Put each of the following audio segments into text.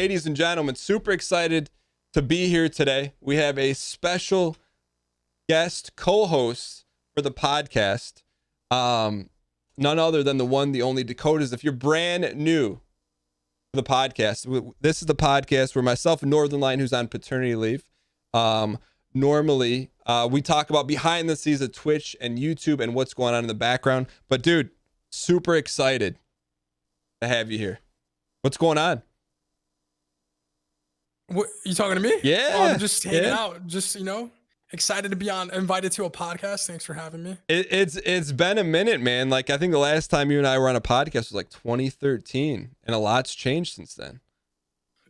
ladies and gentlemen, super excited to be here today. We have a special guest co-host for the podcast. None other than the one, the only Dakotaz. If you're brand new to the podcast, this is the podcast where myself and Northern Line, who's on paternity leave, normally we talk about behind the scenes of Twitch and YouTube and what's going on in the background. But dude, super excited to have you here. What's going on? What, you talking to me? Yeah. I'm just hanging out. Just, excited to be invited to a podcast. Thanks for having me. It's been a minute, man. Like, I think the last time you and I were on a podcast was like 2013, and a lot's changed since then.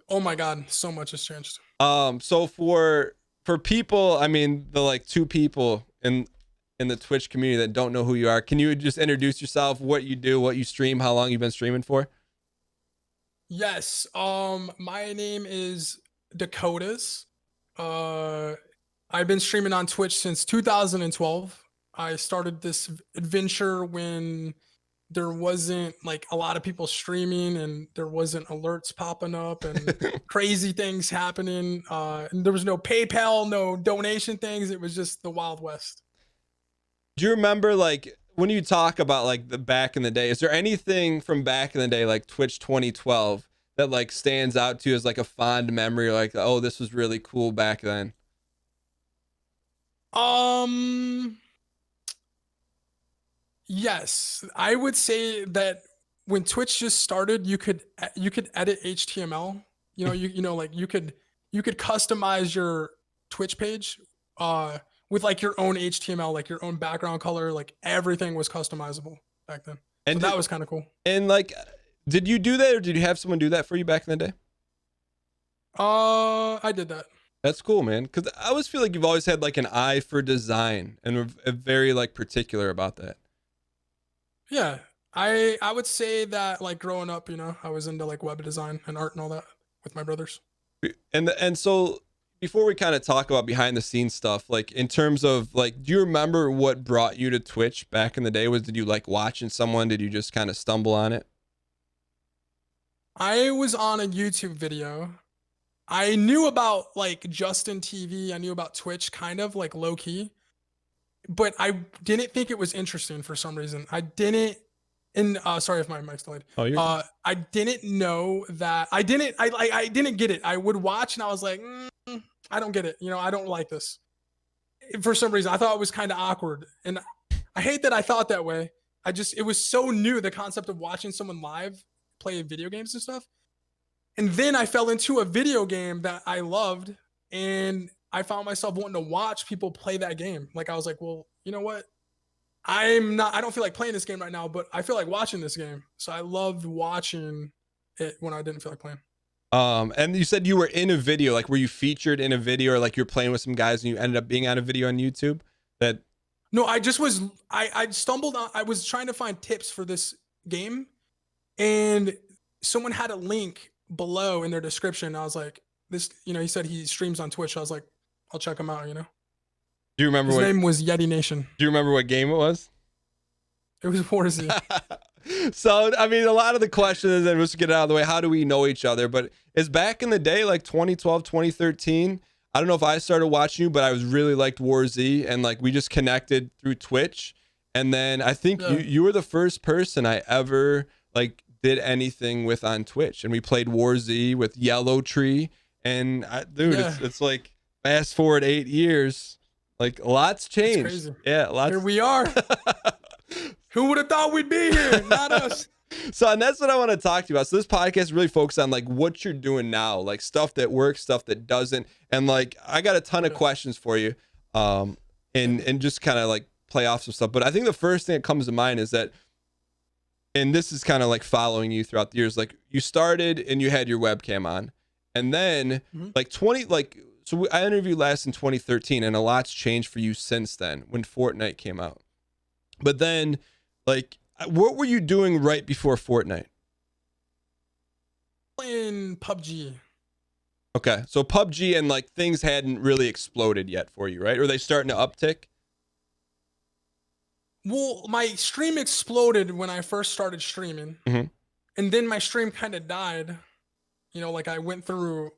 Oh my God, so much has changed. So for people, I mean, the like two people in the Twitch community that don't know who you are, can you just introduce yourself, what you do, what you stream, how long you've been streaming for? Yes. My name is Dakotaz. I've been streaming on Twitch since 2012. I started this adventure when there wasn't like a lot of people streaming and there wasn't alerts popping up and crazy things happening. And there was no PayPal, no donation things. It was just the Wild West. Do you remember, like, when you talk about like the back in the day, is there anything from back in the day, like Twitch 2012, that like stands out to you as like a fond memory, like, oh, this was really cool back then? Yes, I would say that when Twitch just started, you could edit HTML. You could customize your Twitch page with like your own HTML, like your own background color, like everything was customizable back then. And so that was kind of cool. And like, did you do that, or did you have someone do that for you back in the day? I did that. That's cool, man. Because I always feel like you've always had like an eye for design and are very like particular about that. Yeah, I would say that like growing up, I was into like web design and art and all that with my brothers. And so before we kind of talk about behind the scenes stuff, like in terms of like, do you remember what brought you to Twitch back in the day? Did you like watching someone? Did you just kind of stumble on it? I was on a YouTube video. I knew about like Justin TV. I knew about Twitch kind of like low key, but I didn't think it was interesting for some reason. I didn't, and sorry if my mic's delayed. Oh, you're I didn't know that. I didn't get it. I would watch and I was like, I don't get it. I don't like this. For some reason, I thought it was kind of awkward, and I hate that I thought that way. It was so new, the concept of watching someone live play video games and stuff. And then I fell into a video game that I loved, and I found myself wanting to watch people play that game. Like I was like, well, you know what? I don't feel like playing this game right now, but I feel like watching this game. So I loved watching it when I didn't feel like playing. And you said you were in a video, like were you featured in a video, or like you're playing with some guys and you ended up being on a video on YouTube? No, I just was, I stumbled on, I was trying to find tips for this game, and someone had a link below in their description. I was like, this, he said he streams on Twitch. I was like, I'll check him out, Do you remember his name was Yeti Nation. Do you remember what game it was? It was Warzy. So, I mean, a lot of the questions, and let's get it out of the way. How do we know each other? But it's back in the day, like 2012, 2013. I don't know if I started watching you, but I was really liked Warzy, and like we just connected through Twitch. And then I think you were the first person I ever like did anything with on Twitch, and we played Warzy with Yellow Tree. And it's like fast forward 8 years, like a lot's changed. It's crazy. Yeah, lots. Here we are. Who would have thought we'd be here? Not us. So, and that's what I want to talk to you about. So this podcast really focuses on like what you're doing now, like stuff that works, stuff that doesn't. And like, I got a ton of questions for you, and just kind of like play off some stuff. But I think the first thing that comes to mind is that, and this is kind of like following you throughout the years, like you started and you had your webcam on, and then so I interviewed last in 2013, and a lot's changed for you since then when Fortnite came out. But then, like, what were you doing right before Fortnite? Playing PUBG. Okay, so PUBG, and like things hadn't really exploded yet for you, right? Or are they starting to uptick? Well, my stream exploded when I first started streaming, Mm-hmm. and then my stream kind of died. like I went through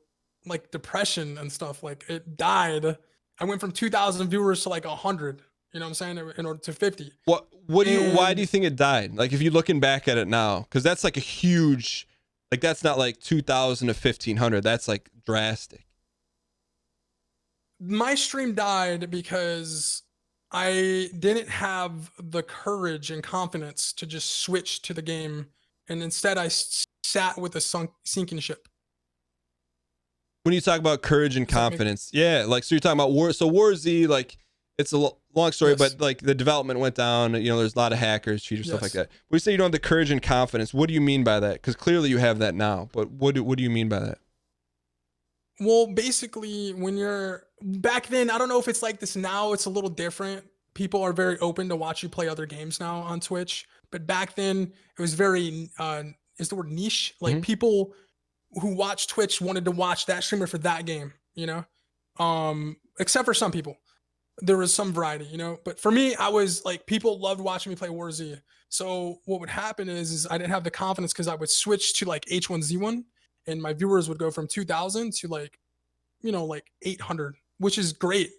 like depression and stuff. Like it died. I went from 2,000 viewers to like 100. You know what I'm saying? In order to 50. Why do you And think it died? Like if you're looking back at it now, because that's like a huge, like that's not like 2,000 to 1,500. That's like drastic. my stream died because I didn't have the courage and confidence to just switch to the game, and instead I sat with a sinking ship. When you talk about courage and Does that make- confidence, yeah, like so you're talking about War. So War Z, like it's a long story, Yes. but like the development went down. You know, there's a lot of hackers, cheaters, stuff like Yes. that. When you say you don't have the courage and confidence, what do you mean by that? Because clearly you have that now, but what do you mean by that? Well, basically, when you're back then, I don't know if it's like this now. It's a little different. People are very open to watch you play other games now on Twitch. But back then, it was very is the word niche? Like Mhm. people who watch Twitch wanted to watch that streamer for that game. Except for some people, there was some variety. But for me, I was like people loved watching me play War Z. So what would happen is I didn't have the confidence because I would switch to like H1Z1 and my viewers would go from 2,000 to like 800, which is great.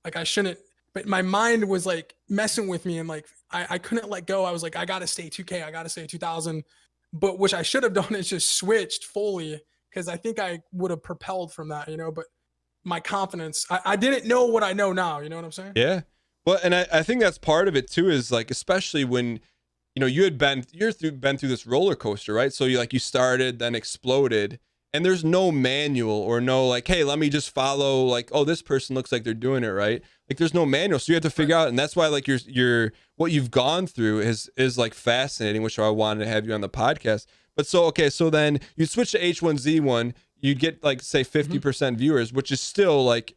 Like I shouldn't, but my mind was like messing with me and like I couldn't let go. I was like, I gotta stay 2K, I gotta stay 2,000. But which I should have done is just switched fully, because I think I would have propelled from that. But my confidence, I didn't know what I know now. You know what I'm saying? Yeah. Well, and I think that's part of it too, is like, especially when, you're been through this roller coaster, right? So you started, then exploded, and there's no manual or no like, hey, let me just follow like, oh, this person looks like they're doing it right. Like there's no manual. So you have to figure out, and that's why like your what you've gone through is like fascinating, which I wanted to have you on the podcast. But so then you switch to H1Z1, you'd get like say 50% viewers, which is still like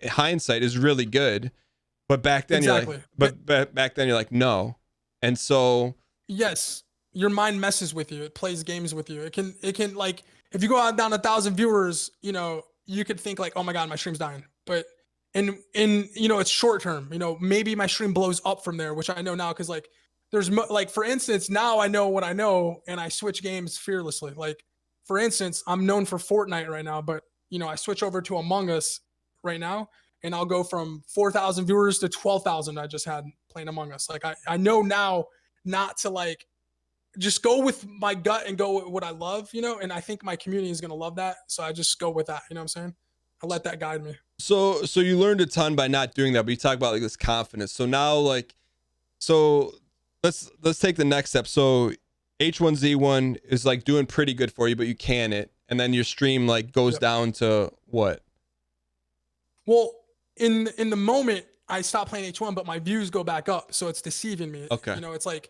hindsight is really good. But back then Exactly. you're like, but back then you're like, no. And so Yes, your mind messes with you. It plays games with you. It can like if you go out down 1,000 viewers, you could think like, oh my god, my stream's dying. But in it's short term. Maybe my stream blows up from there, which I know now because like there's like for instance, now I know what I know and I switch games fearlessly. Like for instance, I'm known for Fortnite right now, but I switch over to Among Us right now and I'll go from 4,000 viewers to 12,000 I just had playing Among Us. Like I know now not to like just go with my gut and go with what I love, and I think my community is going to love that. So I just go with that. You know what I'm saying? I let that guide me. So you learned a ton by not doing that, but you talk about like this confidence. So now like, so let's take the next step. So H1Z1 is like doing pretty good for you, but you can it. And then your stream like goes down to what? Well, in the moment I stop playing H1, but my views go back up. So it's deceiving me. Okay. It's like,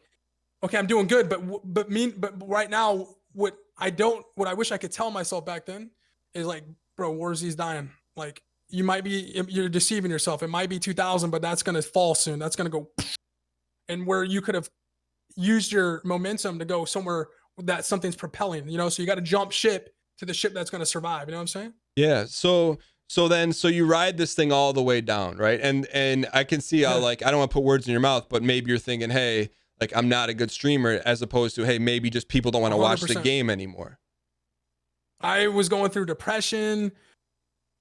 okay, I'm doing good, but right now, what I wish I could tell myself back then is like, bro, War Z's dying. Like you're deceiving yourself. It might be 2,000, but that's gonna fall soon. That's gonna go, and where you could have used your momentum to go somewhere that something's propelling. So you got to jump ship to the ship that's gonna survive. You know what I'm saying? Yeah. So you ride this thing all the way down, right? And I can see how like I don't want to put words in your mouth, but maybe you're thinking, hey, like I'm not a good streamer, as opposed to, hey, maybe just people don't want to watch the 100%. game anymore. I was going through depression.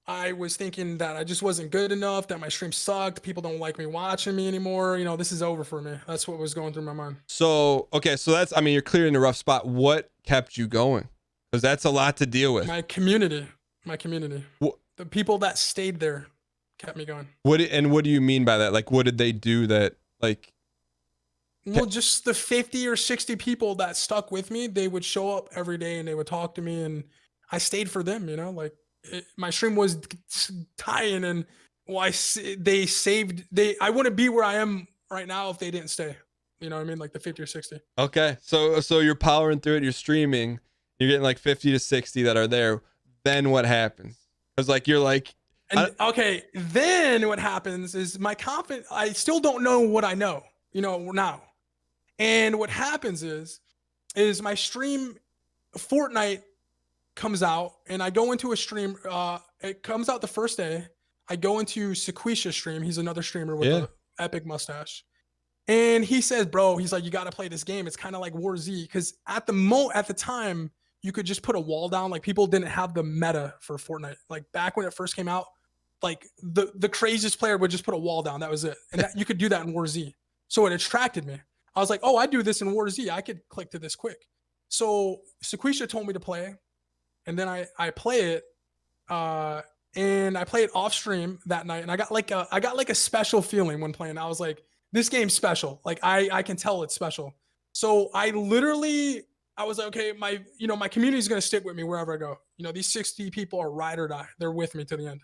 I was thinking that I just wasn't good enough, that my stream sucked. People don't like me watching me anymore. This is over for me. That's what was going through my mind. So, okay. So you're clearly in a rough spot. What kept you going? Because that's a lot to deal with. My community. The people that stayed there kept me going. What do you mean by that? Like, what did they do that like? Well, just the 50 or 60 people that stuck with me, they would show up every day and they would talk to me and I stayed for them, like my stream was dying and I wouldn't be where I am right now if they didn't stay. You know what I mean? Like the 50 or 60. Okay. So you're powering through it. You're streaming. You're getting like 50 to 60 that are there. Then what happens? Because like, you're like, okay. Then what happens is my confidence, I still don't know what I know, now. And what happens is my stream Fortnite comes out and I go into a stream. It comes out the first day. I go into Sequisha's stream. He's another streamer with an epic mustache. And he says, bro, he's like, you got to play this game. It's kind of like War Z. Because at the time, you could just put a wall down. Like people didn't have the meta for Fortnite. Like back when it first came out, like the craziest player would just put a wall down. That was it. And that, you could do that in War Z. So it attracted me. I was like, oh, I do this in War Z. I could click to this quick. So Sequisha told me to play, and then I play it, and I play it off stream that night, and I got like a special feeling when playing. I was like, this game's special. Like I can tell it's special. So I was like, okay, my community is gonna stick with me wherever I go. You know, these 60 people are ride or die. They're with me to the end.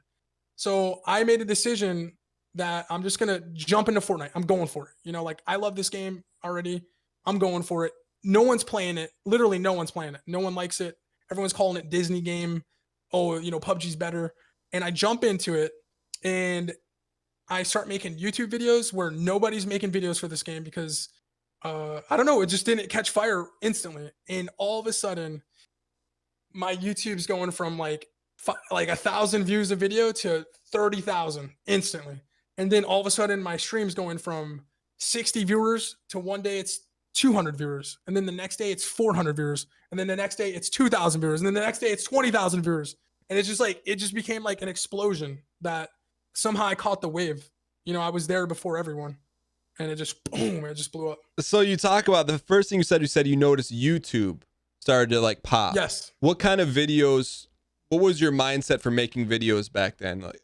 So I made a decision that I'm just gonna jump into Fortnite. I'm going for it. You know, like I love this game already. I'm going for it. No one's playing it. Literally, no one's playing it. No one likes it. Everyone's calling it Disney game. Oh, you know, PUBG's better. And I jump into it, and I start making YouTube videos where nobody's making videos for this game because I don't know, it just didn't catch fire instantly. And all of a sudden, my YouTube's going from like 1,000 views a video to 30,000 instantly. And then all of a sudden, my stream's going from 60 viewers to one day it's 200 viewers, and then the next day it's 400 viewers, and then the next day it's 2,000 viewers, and then the next day it's 20,000 viewers. And it's just like, it just became like an explosion that somehow I caught the wave. You know, I was there before everyone, and it just, boom, it just blew up. So you talk about the first thing you said you noticed YouTube started to like pop. Yes. What kind of videos, what was your mindset for making videos back then? Like,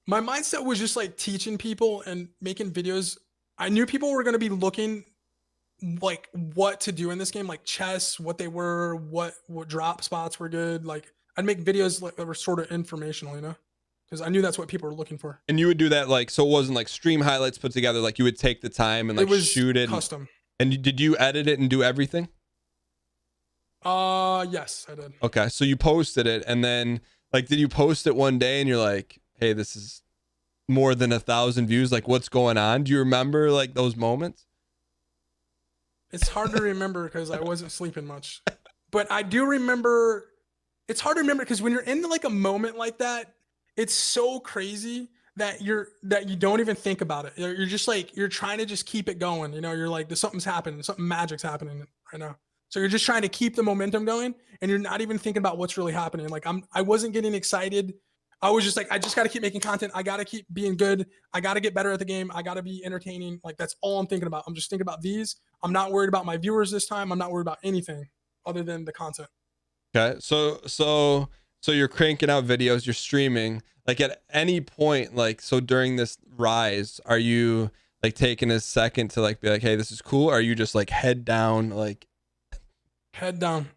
my mindset was just like teaching people and making videos. I knew people were going to be looking like what to do in this game, like chess, what they were, what drop spots were good. Like I'd make videos like that were sort of informational, you know, because I knew that's what people were looking for. And you would do that like, so it wasn't like stream highlights put together, like you would take the time and like shoot it custom. And did you edit it and do everything? Yes, I did. Okay, so you posted it, and then like, did you post it one day and you're like, hey, this is more than 1,000 views, like what's going on? Do you remember like those moments? It's hard to remember because I wasn't sleeping much, but I do remember. It's hard to remember because when you're in like a moment like that, it's so crazy that you don't even think about it. You're just like, you're trying to just keep it going. You know, you're like, something's happening, something magic's happening right now. So you're just trying to keep the momentum going, and you're not even thinking about what's really happening. Like I wasn't getting excited. I was just like, I just got to keep making content. I got to keep being good. I got to get better at the game. I got to be entertaining. Like that's all I'm thinking about. I'm just thinking about these. I'm not worried about my viewers this time. I'm not worried about anything other than the content. Okay. So you're cranking out videos, you're streaming. Like at any point, like, so during this rise, are you like taking a second to like be like, hey, this is cool? Or are you just like head down, like head down?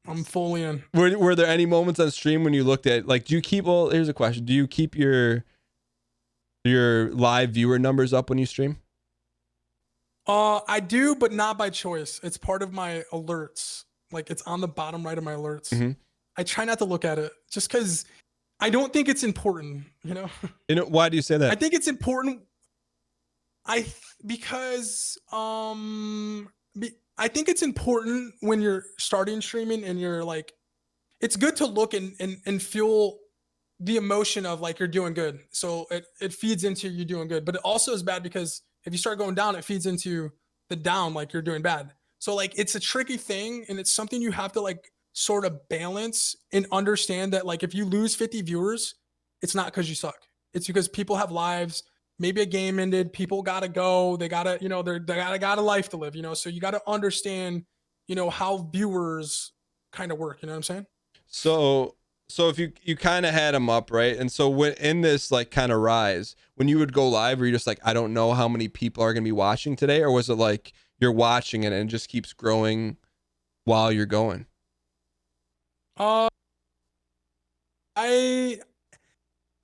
I'm fully in. Were there any moments on stream when you looked at like, do you keep, well, here's a question. Do you keep your live viewer numbers up when you stream? I do, but not by choice. It's part of my alerts. Like it's on the bottom right of my alerts. Mm-hmm. I try not to look at it just because I don't think it's important, you know? Why do you say that? I think it's important. Because I think it's important when you're starting streaming and you're like, it's good to look and feel the emotion of like, you're doing good. So it feeds into you doing good, but it also is bad because if you start going down, it feeds into the down, like you're doing bad. So like, it's a tricky thing, and it's something you have to like sort of balance and understand that like, if you lose 50 viewers, it's not because you suck. It's because people have lives. Maybe a game ended, people gotta go. They gotta, you know, they got a life to live, you know? So you gotta understand, you know, how viewers kind of work, you know what I'm saying? So if you kind of had them up, right? And so when in this like kind of rise, when you would go live, were you just like, I don't know how many people are going to be watching today? Or was it like you're watching it and it just keeps growing while you're going? Let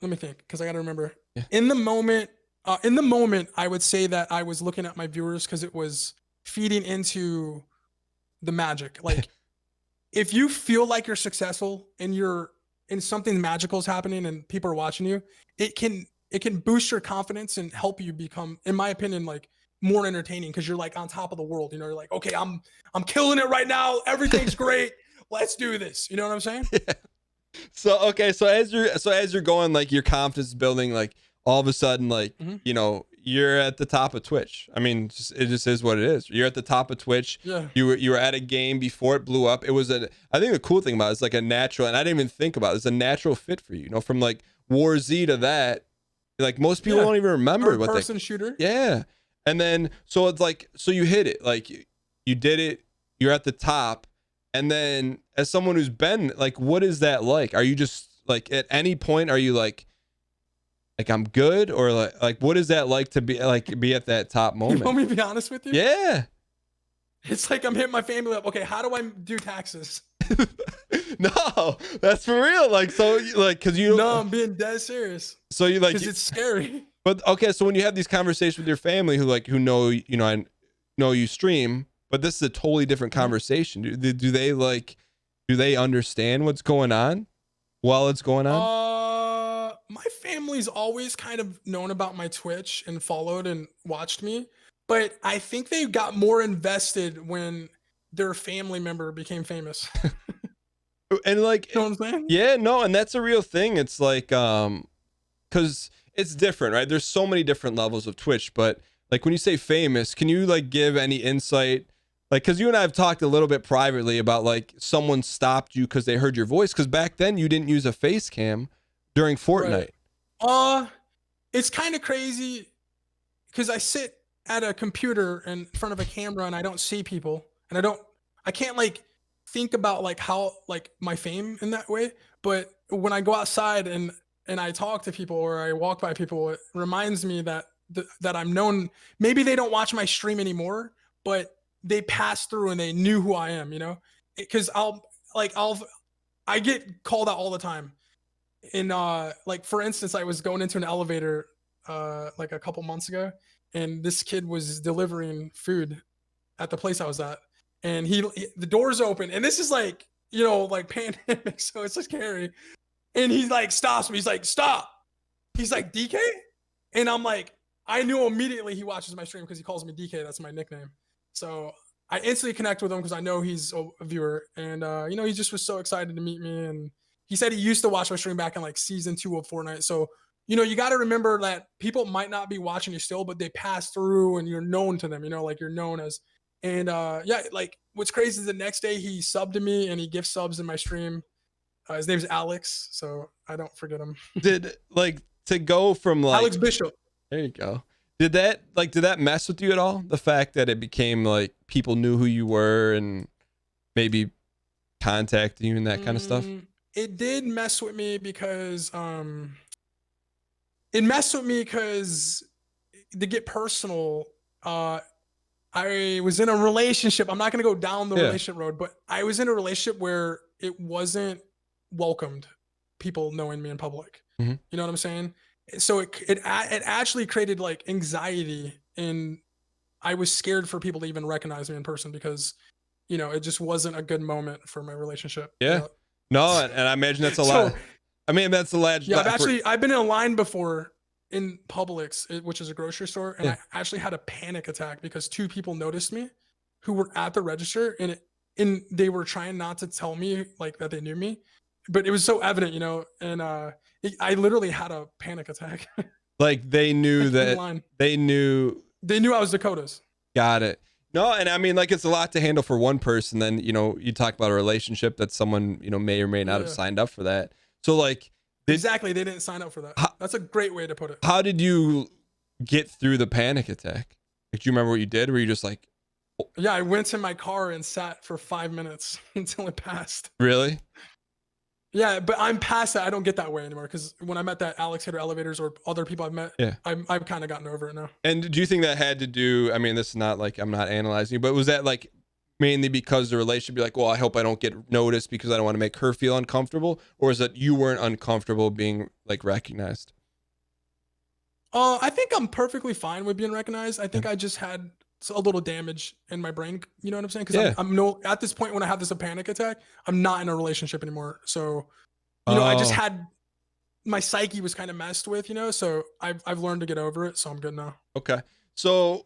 me think, because I got to remember. Yeah. In the moment, I would say that I was looking at my viewers because it was feeding into the magic. Like, if you feel like you're successful and something magical is happening and people are watching you, it can boost your confidence and help you become, in my opinion, like more entertaining because you're like on top of the world. You know, you're like, okay, I'm killing it right now. Everything's great. Let's do this. You know what I'm saying? Yeah. So as you're going, like your confidence is building, like all of a sudden, like, mm-hmm. you know, you're at the top of Twitch. I mean, it just is what it is. You're at the top of Twitch. Yeah. You were at a game before it blew up. It was I think the cool thing about it is like a natural, and I didn't even think about it. It's a natural fit for you. You know, from like War Z to that, like most people don't even remember what person shooter. Yeah. And then so it's like, so you hit it, like you did it. You're at the top, and then as someone who's been like, what is that like? Are you just like at any point are you like I'm good, or like what is that like to be at that top moment? You want me to be honest with you? Yeah. It's like I'm hitting my family up. Okay, how do I do taxes? No, that's for real. Like, so like, cause you. No, I'm being dead serious. So you like, cause it's scary. But okay, so when you have these conversations with your family who know, you know, I know you stream, but this is a totally different conversation. Do they understand what's going on while it's going on? My family's always kind of known about my Twitch and followed and watched me, but I think they got more invested when their family member became famous. And like, you know what I'm saying? Yeah, no, and that's a real thing. It's like, cause it's different, right? There's so many different levels of Twitch, but like when you say famous, can you like give any insight? Like, cause you and I have talked a little bit privately about like someone stopped you cause they heard your voice. Cause back then you didn't use a face cam during Fortnite. Right. It's kind of crazy because I sit at a computer in front of a camera and I don't see people, and I can't like think about like how like my fame in that way. But when I go outside and I talk to people or I walk by people, it reminds me that that I'm known. Maybe they don't watch my stream anymore, but they passed through and they knew who I am, you know? Because I get called out all the time. And like for instance, I was going into an elevator like a couple months ago, and this kid was delivering food at the place I was at, and the doors open, and this is like, you know, like pandemic, so it's just scary. And he like stops me. He's like, "Stop." He's like, "DK?" And I'm like, I knew immediately he watches my stream because he calls me DK. That's my nickname. So I instantly connect with him because I know he's a viewer, and you know, he just was so excited to meet me. And he said he used to watch my stream back in like season 2 of Fortnite. So, you know, you got to remember that people might not be watching you still, but they pass through and you're known to them, you know, like you're known as. And yeah, like what's crazy is the next day he subbed to me and he gift subs in my stream. His name's Alex, so I don't forget him. Did like to go from like Alex Bishop. There you go. Did that mess with you at all? The fact that it became like people knew who you were and maybe contacting you and that kind of stuff? It did mess with me because to get personal, I was in a relationship. I'm not going to go down the relationship road, but I was in a relationship where it wasn't welcomed, people knowing me in public. Mm-hmm. You know what I'm saying? So it actually created like anxiety, and I was scared for people to even recognize me in person because, you know, it just wasn't a good moment for my relationship. Yeah. You know? No, and I imagine that's a lot. I mean, that's a lot. Yeah, I've been in a line before in Publix, which is a grocery store, and I actually had a panic attack because 2 people noticed me who were at the register, and they were trying not to tell me like that they knew me, but it was so evident, you know. And I literally had a panic attack. Like they knew that they knew I was Dakotaz. Got it. No, and I mean, like, it's a lot to handle for one person. Then, you know, you talk about a relationship that someone, you know, may or may not have signed up for that. So like, exactly, they didn't sign up for that. That's a great way to put it. How did you get through the panic attack? Like, do you remember what you did? Were you just like, oh. Yeah, I went to my car and sat for 5 minutes until it passed. Really? Yeah, but I'm past that. I don't get that way anymore because when I met that Alex Hitter Elevators or other people I've met, I've kind of gotten over it now. And do you think that had to do, I mean, this is not like, I'm not analyzing you, but was that like mainly because the relationship, you're like, well, I hope I don't get noticed because I don't want to make her feel uncomfortable? Or is it you weren't uncomfortable being like recognized? I think I'm perfectly fine with being recognized. I think I just had a little damage in my brain. You know what I'm saying? Because I'm at this point when I have this panic attack, I'm not in a relationship anymore. So, you know, I just had my psyche was kind of messed with, you know. So I've learned to get over it. So I'm good now. Okay. So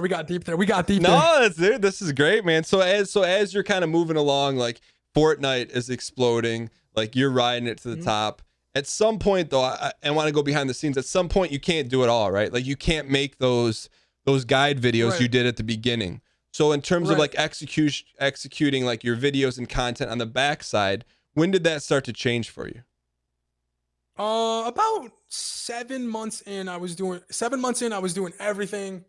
we got deep there. No, that's it. This is great, man. So as you're kind of moving along, like Fortnite is exploding, like you're riding it to the top, At some point though, I want to go behind the scenes. At some point you can't do it all, right? Like you can't make those guide videos you Right. did at the beginning. So in terms of Right. like executing like your videos and content on the backside, when did that start to change for you? About 7 months in, I was doing 7 months in, I was doing everything.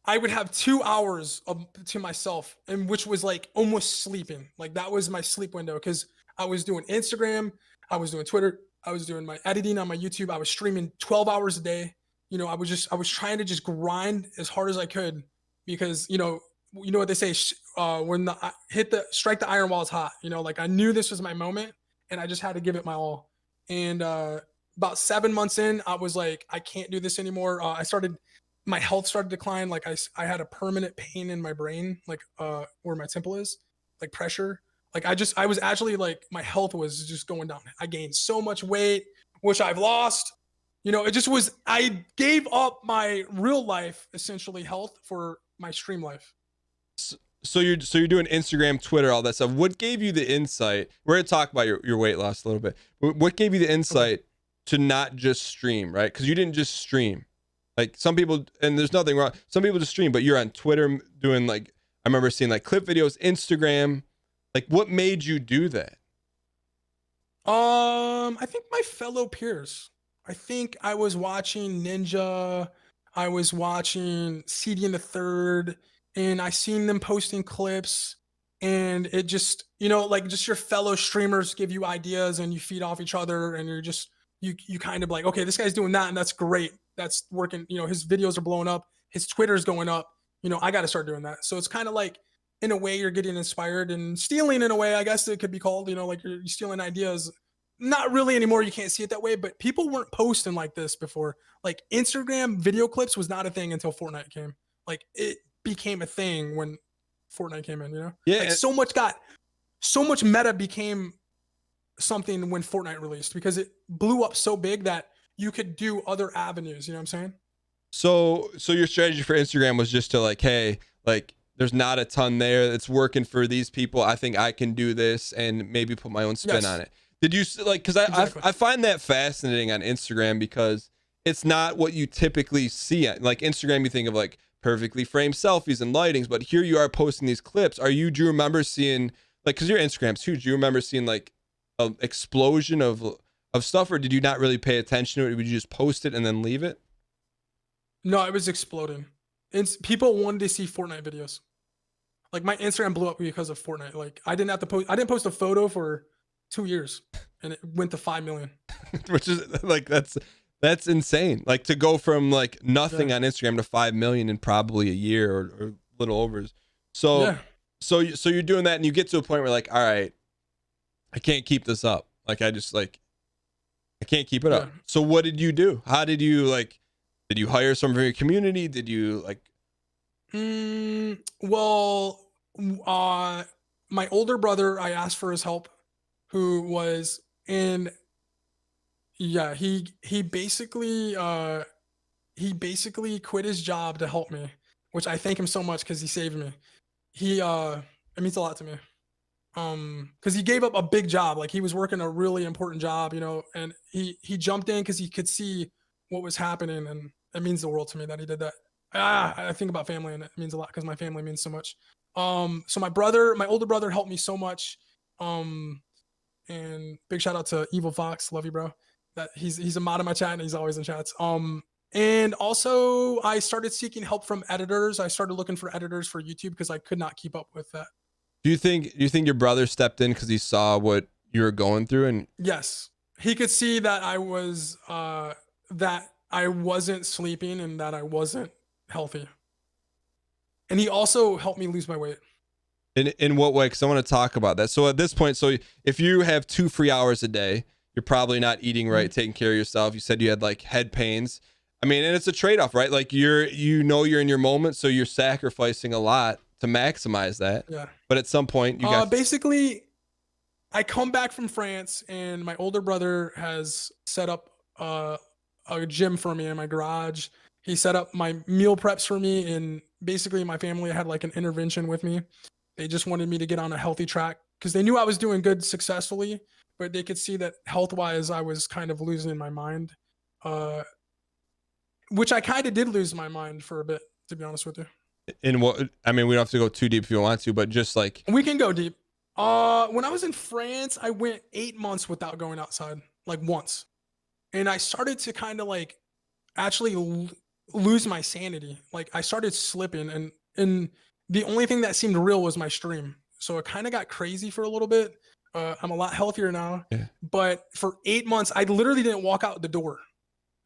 I would have 2 hours to myself, and which was like almost sleeping. Like that was my sleep window because I was doing Instagram, I was doing Twitter, I was doing my editing on my YouTube, I was streaming 12 hours a day. I was trying to just grind as hard as I could because you know what they say when the hit the strike the iron while it's hot. Like I knew this was my moment, and I just had to give it my all. And about 7 months in, I was like, I can't do this anymore. My health started to decline. Like I had a permanent pain in my brain, like where my temple is, like pressure. Like I was actually like, my health was just going down. I gained so much weight, which I've lost. It just was, I gave up my real life, essentially health, for my stream life. So you're doing Instagram, Twitter, all that stuff. What gave you the insight? We're gonna talk about your weight loss a little bit. What gave you the Okay. insight to not just stream, right? Because you didn't just stream. Like some people, and there's nothing wrong. Some people just stream, but you're on Twitter doing like, I remember seeing like clip videos, Instagram. Like, what made you do that? I think my fellow peers. I think I was watching Ninja. I was watching CD in the Third, and I seen them posting clips, and it just, like just your fellow streamers give you ideas, and you feed off each other, and you kind of like, okay, this guy's doing that, and that's great. That's working. His videos are blowing up. His Twitter's going up. I got to start doing that. So it's kind of like, in a way, you're getting inspired and stealing, in a way, I guess it could be called, like you're stealing ideas. Not really anymore. You can't see it that way, but people weren't posting like this before. Like Instagram video clips was not a thing until Fortnite came. Like it became a thing when Fortnite came in, Yeah, like so much meta became something when Fortnite released because it blew up so big that you could do other avenues. You know what I'm saying? so your strategy for Instagram was just to like, hey, like there's not a ton there. It's working for these people. I think I can do this and maybe put my own spin Yes, on it. Did you like? Because I, exactly. I find that fascinating on Instagram because it's not what you typically see. Like Instagram, you think of like perfectly framed selfies and lightings, but here you are posting these clips. Do you remember seeing like, because your Instagram's huge? Do you remember seeing like an explosion of stuff, or did you not really pay attention to it? Would you just post it and then leave it? No, it was exploding. And people wanted to see Fortnite videos. Like my Instagram blew up because of Fortnite. Like I didn't have to post. I didn't post a photo for 2 years, and it went to 5 million. Which is like that's insane. Like to go from like nothing Yeah, on Instagram to 5 million in probably a year or a little over. So yeah, so you're doing that and you get to a point where like, all right, I can't keep this up. Like I just like I can't keep it yeah. up. So what did you do? How did you like? Did you hire someone from your community? Did you like? Well, uh, my older brother, I asked for his help, who was in. Yeah, he basically quit his job to help me, which I thank him so much because he saved me. He it means a lot to me. Because he gave up a big job, like he was working a really important job, and he jumped in because he could see what was happening, and it means the world to me that he did that. I think about family, and it means a lot because my family means so much. So my older brother helped me so much. Um, and big shout out to Evil Fox, love you, bro. That he's a mod in my chat, and he's always in chats. And also I started seeking help from editors. I started looking for editors for YouTube because I could not keep up with that. Do you think your brother stepped in because he saw what you were going through and Yes, he could see that I wasn't sleeping and that I wasn't healthy. And he also helped me lose my weight. in what way? Because I want to talk about that. So at this point, so if you have 2 free hours a day, you're probably not eating right, taking care of yourself. You said you had like head pains. I mean, and it's a trade-off, right? Like you're in your moment, so you're sacrificing a lot to maximize that. Yeah. But at some point, you got Basically, I come back from France, and my older brother has set up a gym for me in my garage. He set up my meal preps for me, and basically my family had like an intervention with me. They just wanted me to get on a healthy track because they knew I was doing good successfully, but they could see that health wise I was kind of losing my mind, which I kind of did lose my mind for a bit, to be honest with you. In what, I mean, we don't have to go too deep if you don't want to, but just like, We can go deep. When I was in France, I went 8 months without going outside, like once. And I started to kind of like actually lose my sanity. Like I started slipping, and the only thing that seemed real was my stream. So it kind of got crazy for a little bit. I'm a lot healthier now, yeah. but for 8 months, I literally didn't walk out the door.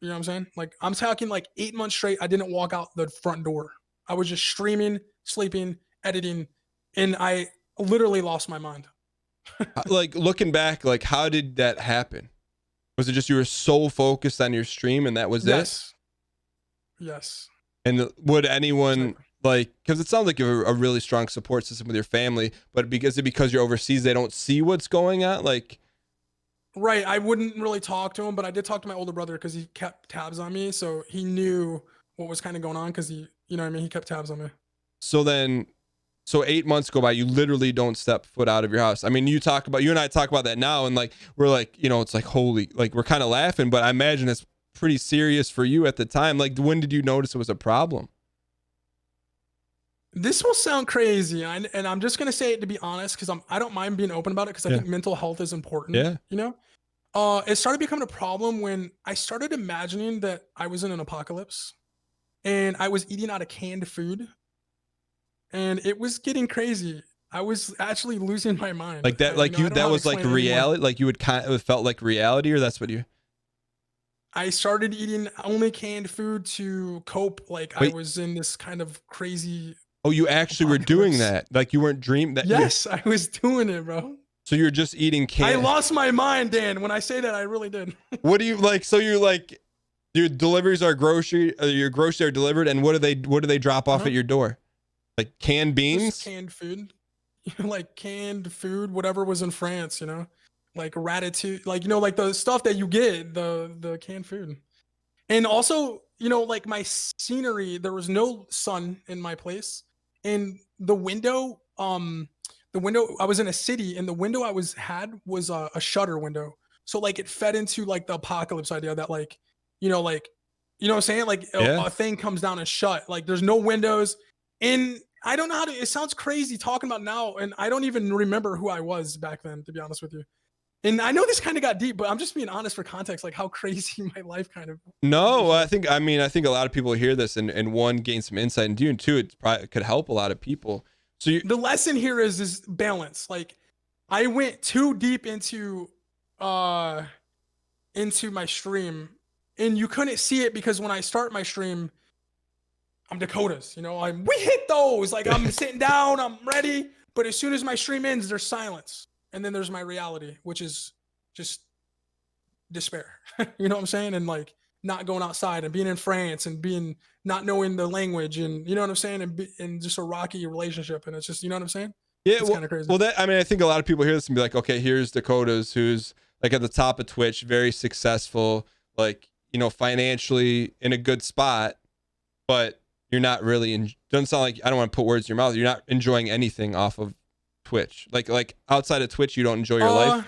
You know what I'm saying? Like I'm talking like 8 months straight. I didn't walk out the front door. I was just streaming, sleeping, editing, and I literally lost my mind. Like looking back, like how did that happen? Was it just you were so focused on your stream and that was Yes. Yes. And would anyone like, because it sounds like you have a really strong support system with your family, but because you're overseas, they don't see what's going on? Like, right. I wouldn't really talk to him, but I did talk to my older brother because he kept tabs on me. So he knew what was kind of going on because he, you know what I mean? He kept tabs on me. So 8 months go by, you literally don't step foot out of your house. I mean, you and I talk about that now, and like we're like, you know, it's like holy, like we're kind of laughing, but I imagine it's pretty serious for you at the time. Like, when did you notice it was a problem? This will sound crazy, and I'm just gonna say it to be honest, because I don't mind being open about it, because I think mental health is important. Yeah. You know, it started becoming a problem when I started imagining that I was in an apocalypse, and I was eating out of canned food. And it was getting crazy. I was actually losing my mind. Like that, like you, that was like reality. Like you would kind of felt like reality, or that's what you. I started eating only canned food to cope. Like I was in this kind of crazy. Oh, you actually were doing that? Like you weren't dreaming that? Yes, I was doing it, bro. So you're just eating canned. I lost my mind, Dan. When I say that, I really did. What do you like? So you're like, your deliveries are your groceries are delivered, and what do they drop off at your door? Like canned beans? Just canned food. Like canned food, whatever was in France, you know? Like ratatouille, like, you know, like the stuff that you get, the canned food. And also, you know, like my scenery, there was no sun in my place. And the window, I was in a city, and the window I had was a shutter window. So like it fed into like the apocalypse idea that like, you know what I'm saying? Like a thing comes down and shut. Like there's no windows. And I don't know how to, it sounds crazy talking about now, and I don't even remember who I was back then, to be honest with you. And I know this kind of got deep, but I'm just being honest for context, like how crazy my life kind of. No, I think a lot of people hear this and one, gain some insight, and two, it probably could help a lot of people. So the lesson here is balance. Like I went too deep into my stream, and you couldn't see it because when I start my stream, I'm Dakotaz, you know, we hit those, like I'm sitting down, I'm ready. But as soon as my stream ends, there's silence. And then there's my reality, which is just despair. You know what I'm saying? And like not going outside and being in France and not knowing the language, and you know what I'm saying? And just a rocky relationship. And it's just, you know what I'm saying? Yeah. It's kind of crazy. Well, I think a lot of people hear this and be like, okay, here's Dakotaz, who's like at the top of Twitch, very successful, like, you know, financially in a good spot, but you're not really doesn't sound like, I don't want to put words in your mouth, you're not enjoying anything off of Twitch. Like outside of Twitch, you don't enjoy your life?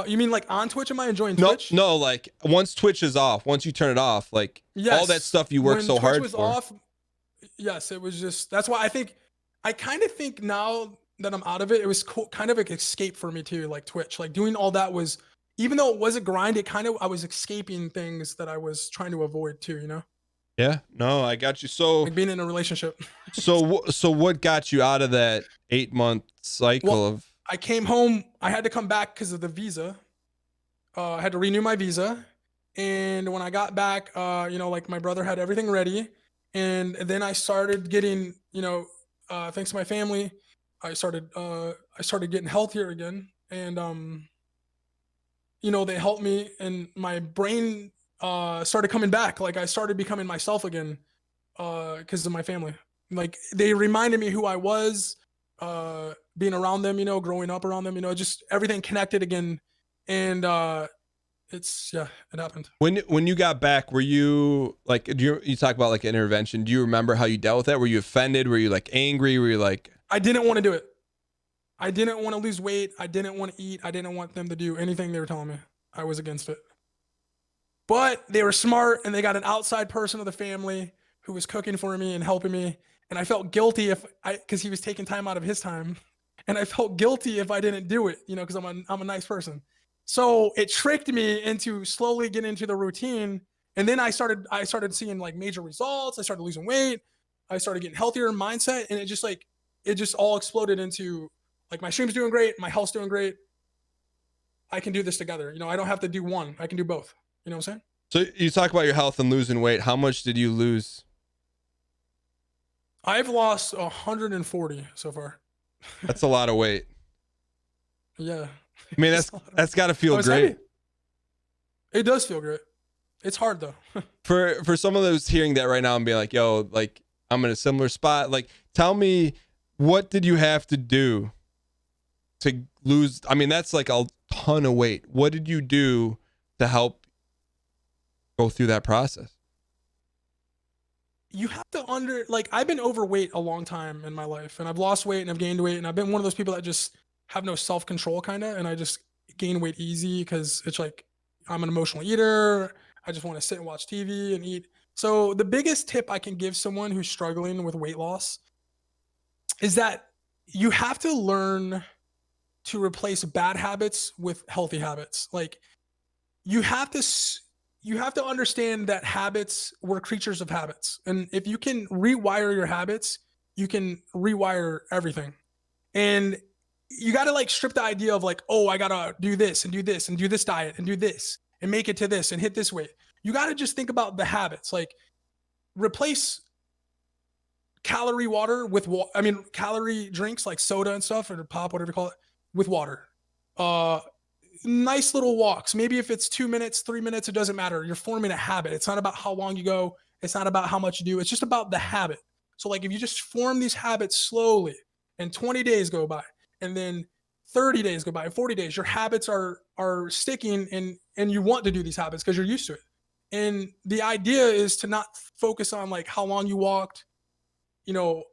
You mean like on Twitch? Am I enjoying Twitch? No, like once Twitch is off, once you turn it off, like all that stuff you work so hard for. When Twitch was off, yes, it was just, that's why I kind of think now that I'm out of it, it was kind of an escape for me too, like Twitch. Like doing all that was, even though it was a grind, I was escaping things that I was trying to avoid too, you know? Yeah, no, I got you. So like being in a relationship. so what got you out of that 8-month cycle of? I came home. I had to come back because of the visa. I had to renew my visa, and when I got back, you know, like my brother had everything ready, and then I started getting, you know, thanks to my family, I started getting healthier again, and you know, they helped me, and my brain started coming back. Like I started becoming myself again because of my family. Like they reminded me who I was, being around them, you know, growing up around them, you know, just everything connected again. And it happened. When you got back, were you like, you talk about like an intervention, do you remember how you dealt with that? Were you offended? Were you like angry? Were you like? I didn't want to do it. I didn't want to lose weight. I didn't want to eat. I didn't want them to do anything they were telling me. I was against it. But they were smart and they got an outside person of the family who was cooking for me and helping me. And I felt guilty because he was taking time out of his time. And I felt guilty if I didn't do it, because I'm a nice person. So it tricked me into slowly getting into the routine. And then I started seeing like major results. I started losing weight. I started getting healthier in mindset. And it just all exploded into like my stream's doing great. My health's doing great. I can do this together. I don't have to do one. I can do both. You know what I'm saying? So you talk about your health and losing weight. How much did you lose? I've lost 140 so far. That's a lot of weight. Yeah. I mean, that's got to feel great. Heavy. It does feel great. It's hard though. For someone that's hearing that right now and being like, yo, like I'm in a similar spot. Like, tell me, what did you have to do to lose? I mean, that's like a ton of weight. What did you do to help go through that process? You have to I've been overweight a long time in my life, and I've lost weight and I've gained weight, and I've been one of those people that just have no self-control kind of, and I just gain weight easy because it's like I'm an emotional eater. I just want to sit and watch TV and eat. So the biggest tip I can give someone who's struggling with weight loss is that you have to learn to replace bad habits with healthy habits. Like you have to understand that habits, we're creatures of habits. And if you can rewire your habits, you can rewire everything. And you got to like strip the idea of like, oh, I got to do this and do this and do this diet and do this and make it to this and hit this weight. You got to just think about the habits. Like replace calorie drinks like soda and stuff or pop, whatever you call it, with water. Nice little walks. Maybe if it's 2 minutes, 3 minutes, it doesn't matter. You're forming a habit. It's not about how long you go. It's not about how much you do. It's just about the habit. So like if you just form these habits slowly and 20 days go by and then 30 days go by, 40 days, your habits are sticking and you want to do these habits because you're used to it. And the idea is to not focus on like how long you walked,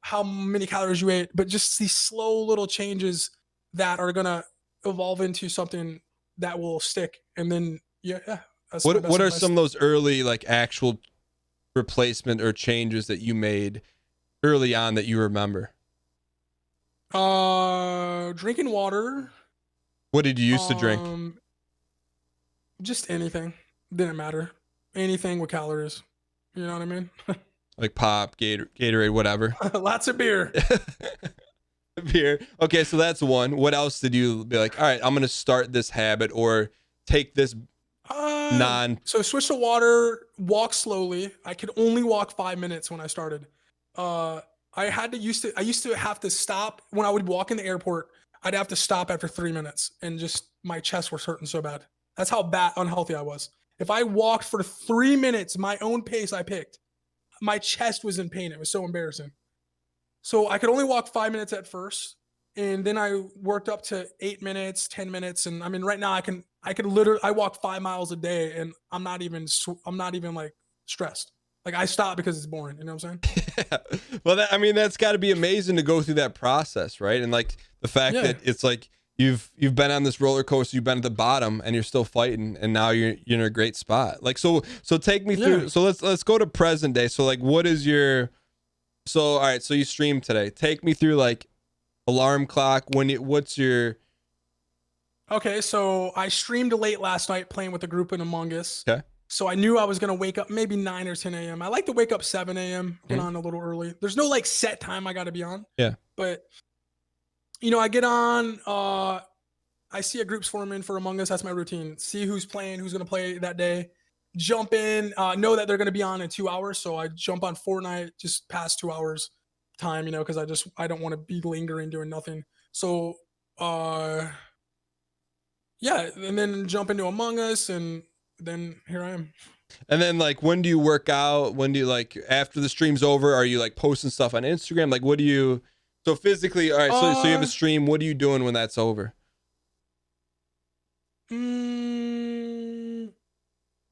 how many calories you ate, but just these slow little changes that are going to evolve into something that will stick. And then what are some of those early like actual replacement or changes that you made early on that you remember? Drinking water. What did you used to drink? Just anything. Didn't matter. Anything with calories. You know what I mean? Like pop, Gatorade, whatever. Lots of beer. Beer. Okay, so that's one. What else did you be like, all right, I'm going to start this habit or take this So switch to water, walk slowly. I could only walk 5 minutes when I started. I used to have to stop when I would walk in the airport. I'd have to stop after 3 minutes and just my chest was hurting so bad. That's how bad unhealthy I was. If I walked for 3 minutes, my own pace I picked, my chest was in pain. It was so embarrassing. So I could only walk 5 minutes at first. And then I worked up to 8 minutes, 10 minutes. And I mean, right now I walk 5 miles a day and I'm not even like stressed. Like I stop because it's boring. You know what I'm saying? Yeah. Well, that's gotta be amazing to go through that process. Right. And like the fact that it's like, you've been on this roller coaster, you've been at the bottom and you're still fighting and now you're in a great spot. Like, so take me through. So let's go to present day. So like, all right. So you streamed today. Take me through like alarm clock. Okay. So I streamed late last night playing with a group in Among Us. Okay. So I knew I was going to wake up maybe 9 or 10 a.m. I like to wake up 7 a.m. Get on a little early. There's no like set time I got to be on. Yeah. But I get on, I see a group's forming for Among Us. That's my routine. See who's playing, who's going to play that day. Jump in, know that they're going to be on in 2 hours. So I jump on Fortnite just past 2 hours time, because I don't want to be lingering doing nothing. So, and then jump into Among Us and then here I am. And then like, when do you work out? When do you like, after the stream's over, are you like posting stuff on Instagram? Like, what do you... So physically, all right, so you have a stream. What are you doing when that's over?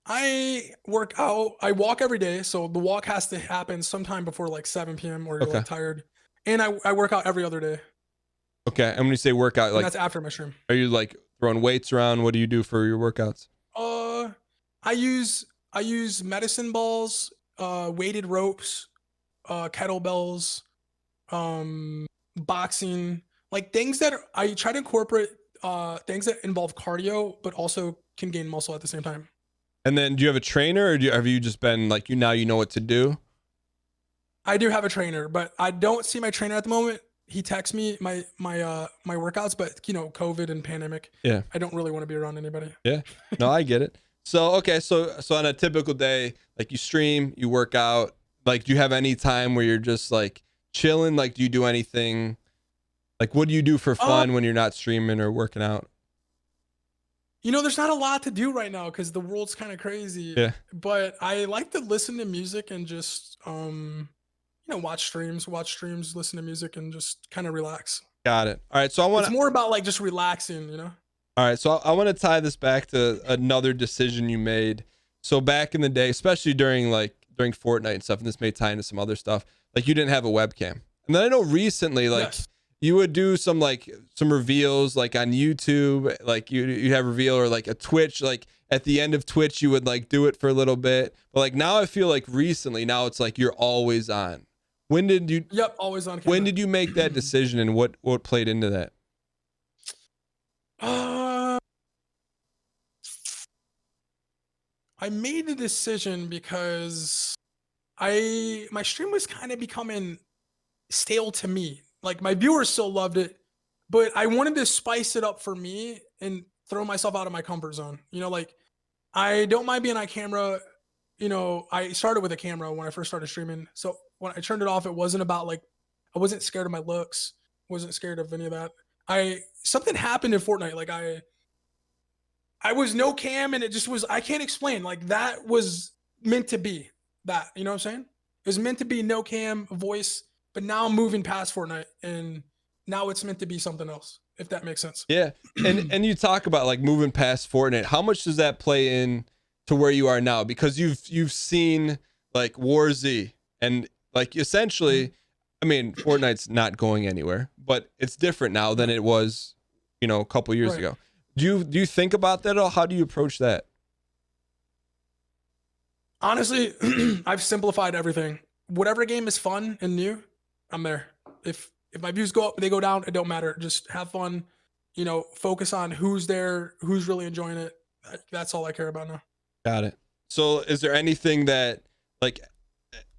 I work out. I walk every day. So the walk has to happen sometime before like 7 p.m. or you're like tired. And I work out every other day. Okay. And when you say workout, And like, that's after my stream. are you like throwing weights around? What do you do for your workouts? I use medicine balls, weighted ropes, kettlebells, boxing, like things that I try to incorporate things that involve cardio but also can gain muscle at the same time. And then do you have a trainer, or have you just been like, you know what to do? I do have a trainer, but I don't see my trainer at the moment. He texts me my workouts, but COVID and pandemic. Yeah. I don't really want to be around anybody. Yeah. No, I get it. So, okay. So on a typical day, like you stream, you work out, like, do you have any time where you're just like chilling? Like, do you do anything? Like, what do you do for fun when you're not streaming or working out? There's not a lot to do right now because the world's kind of crazy. Yeah. But I like to listen to music and just watch streams, listen to music, and just kind of relax. Got it. All right. So it's more about like just relaxing. All right. So I want to tie this back to another decision you made. So back in the day, especially during Fortnite and stuff, and this may tie into some other stuff, like you didn't have a webcam. And then I know recently, like, yes. You would do some reveals like on YouTube, like you'd have a reveal, or like a Twitch, like at the end of Twitch, you would like do it for a little bit. But like now I feel like recently, now it's like you're always on. When did you? Yep, always on camera. When did you make that decision, and what played into that? I made the decision because my stream was kind of becoming stale to me. Like my viewers still loved it, but I wanted to spice it up for me and throw myself out of my comfort zone. Like I don't mind being on camera. I started with a camera when I first started streaming. So when I turned it off, it wasn't about like, I wasn't scared of my looks. Wasn't scared of any of that. Something happened in Fortnite. Like I was no cam, and it just was, I can't explain. Like that was meant to be that, you know what I'm saying? It was meant to be no cam voice. But now I'm moving past Fortnite, and now it's meant to be something else, if that makes sense. Yeah. And you talk about like moving past Fortnite. How much does that play in to where you are now? Because you've seen like War Z, and like essentially, I mean, Fortnite's not going anywhere, but it's different now than it was, a couple years ago. Do you think about that at all? How do you approach that? Honestly, I've simplified everything. Whatever game is fun and new, I'm there. If my views go up, they go down, it don't matter. Just have fun, focus on who's there, who's really enjoying it. That's all I care about now. Got it. So is there anything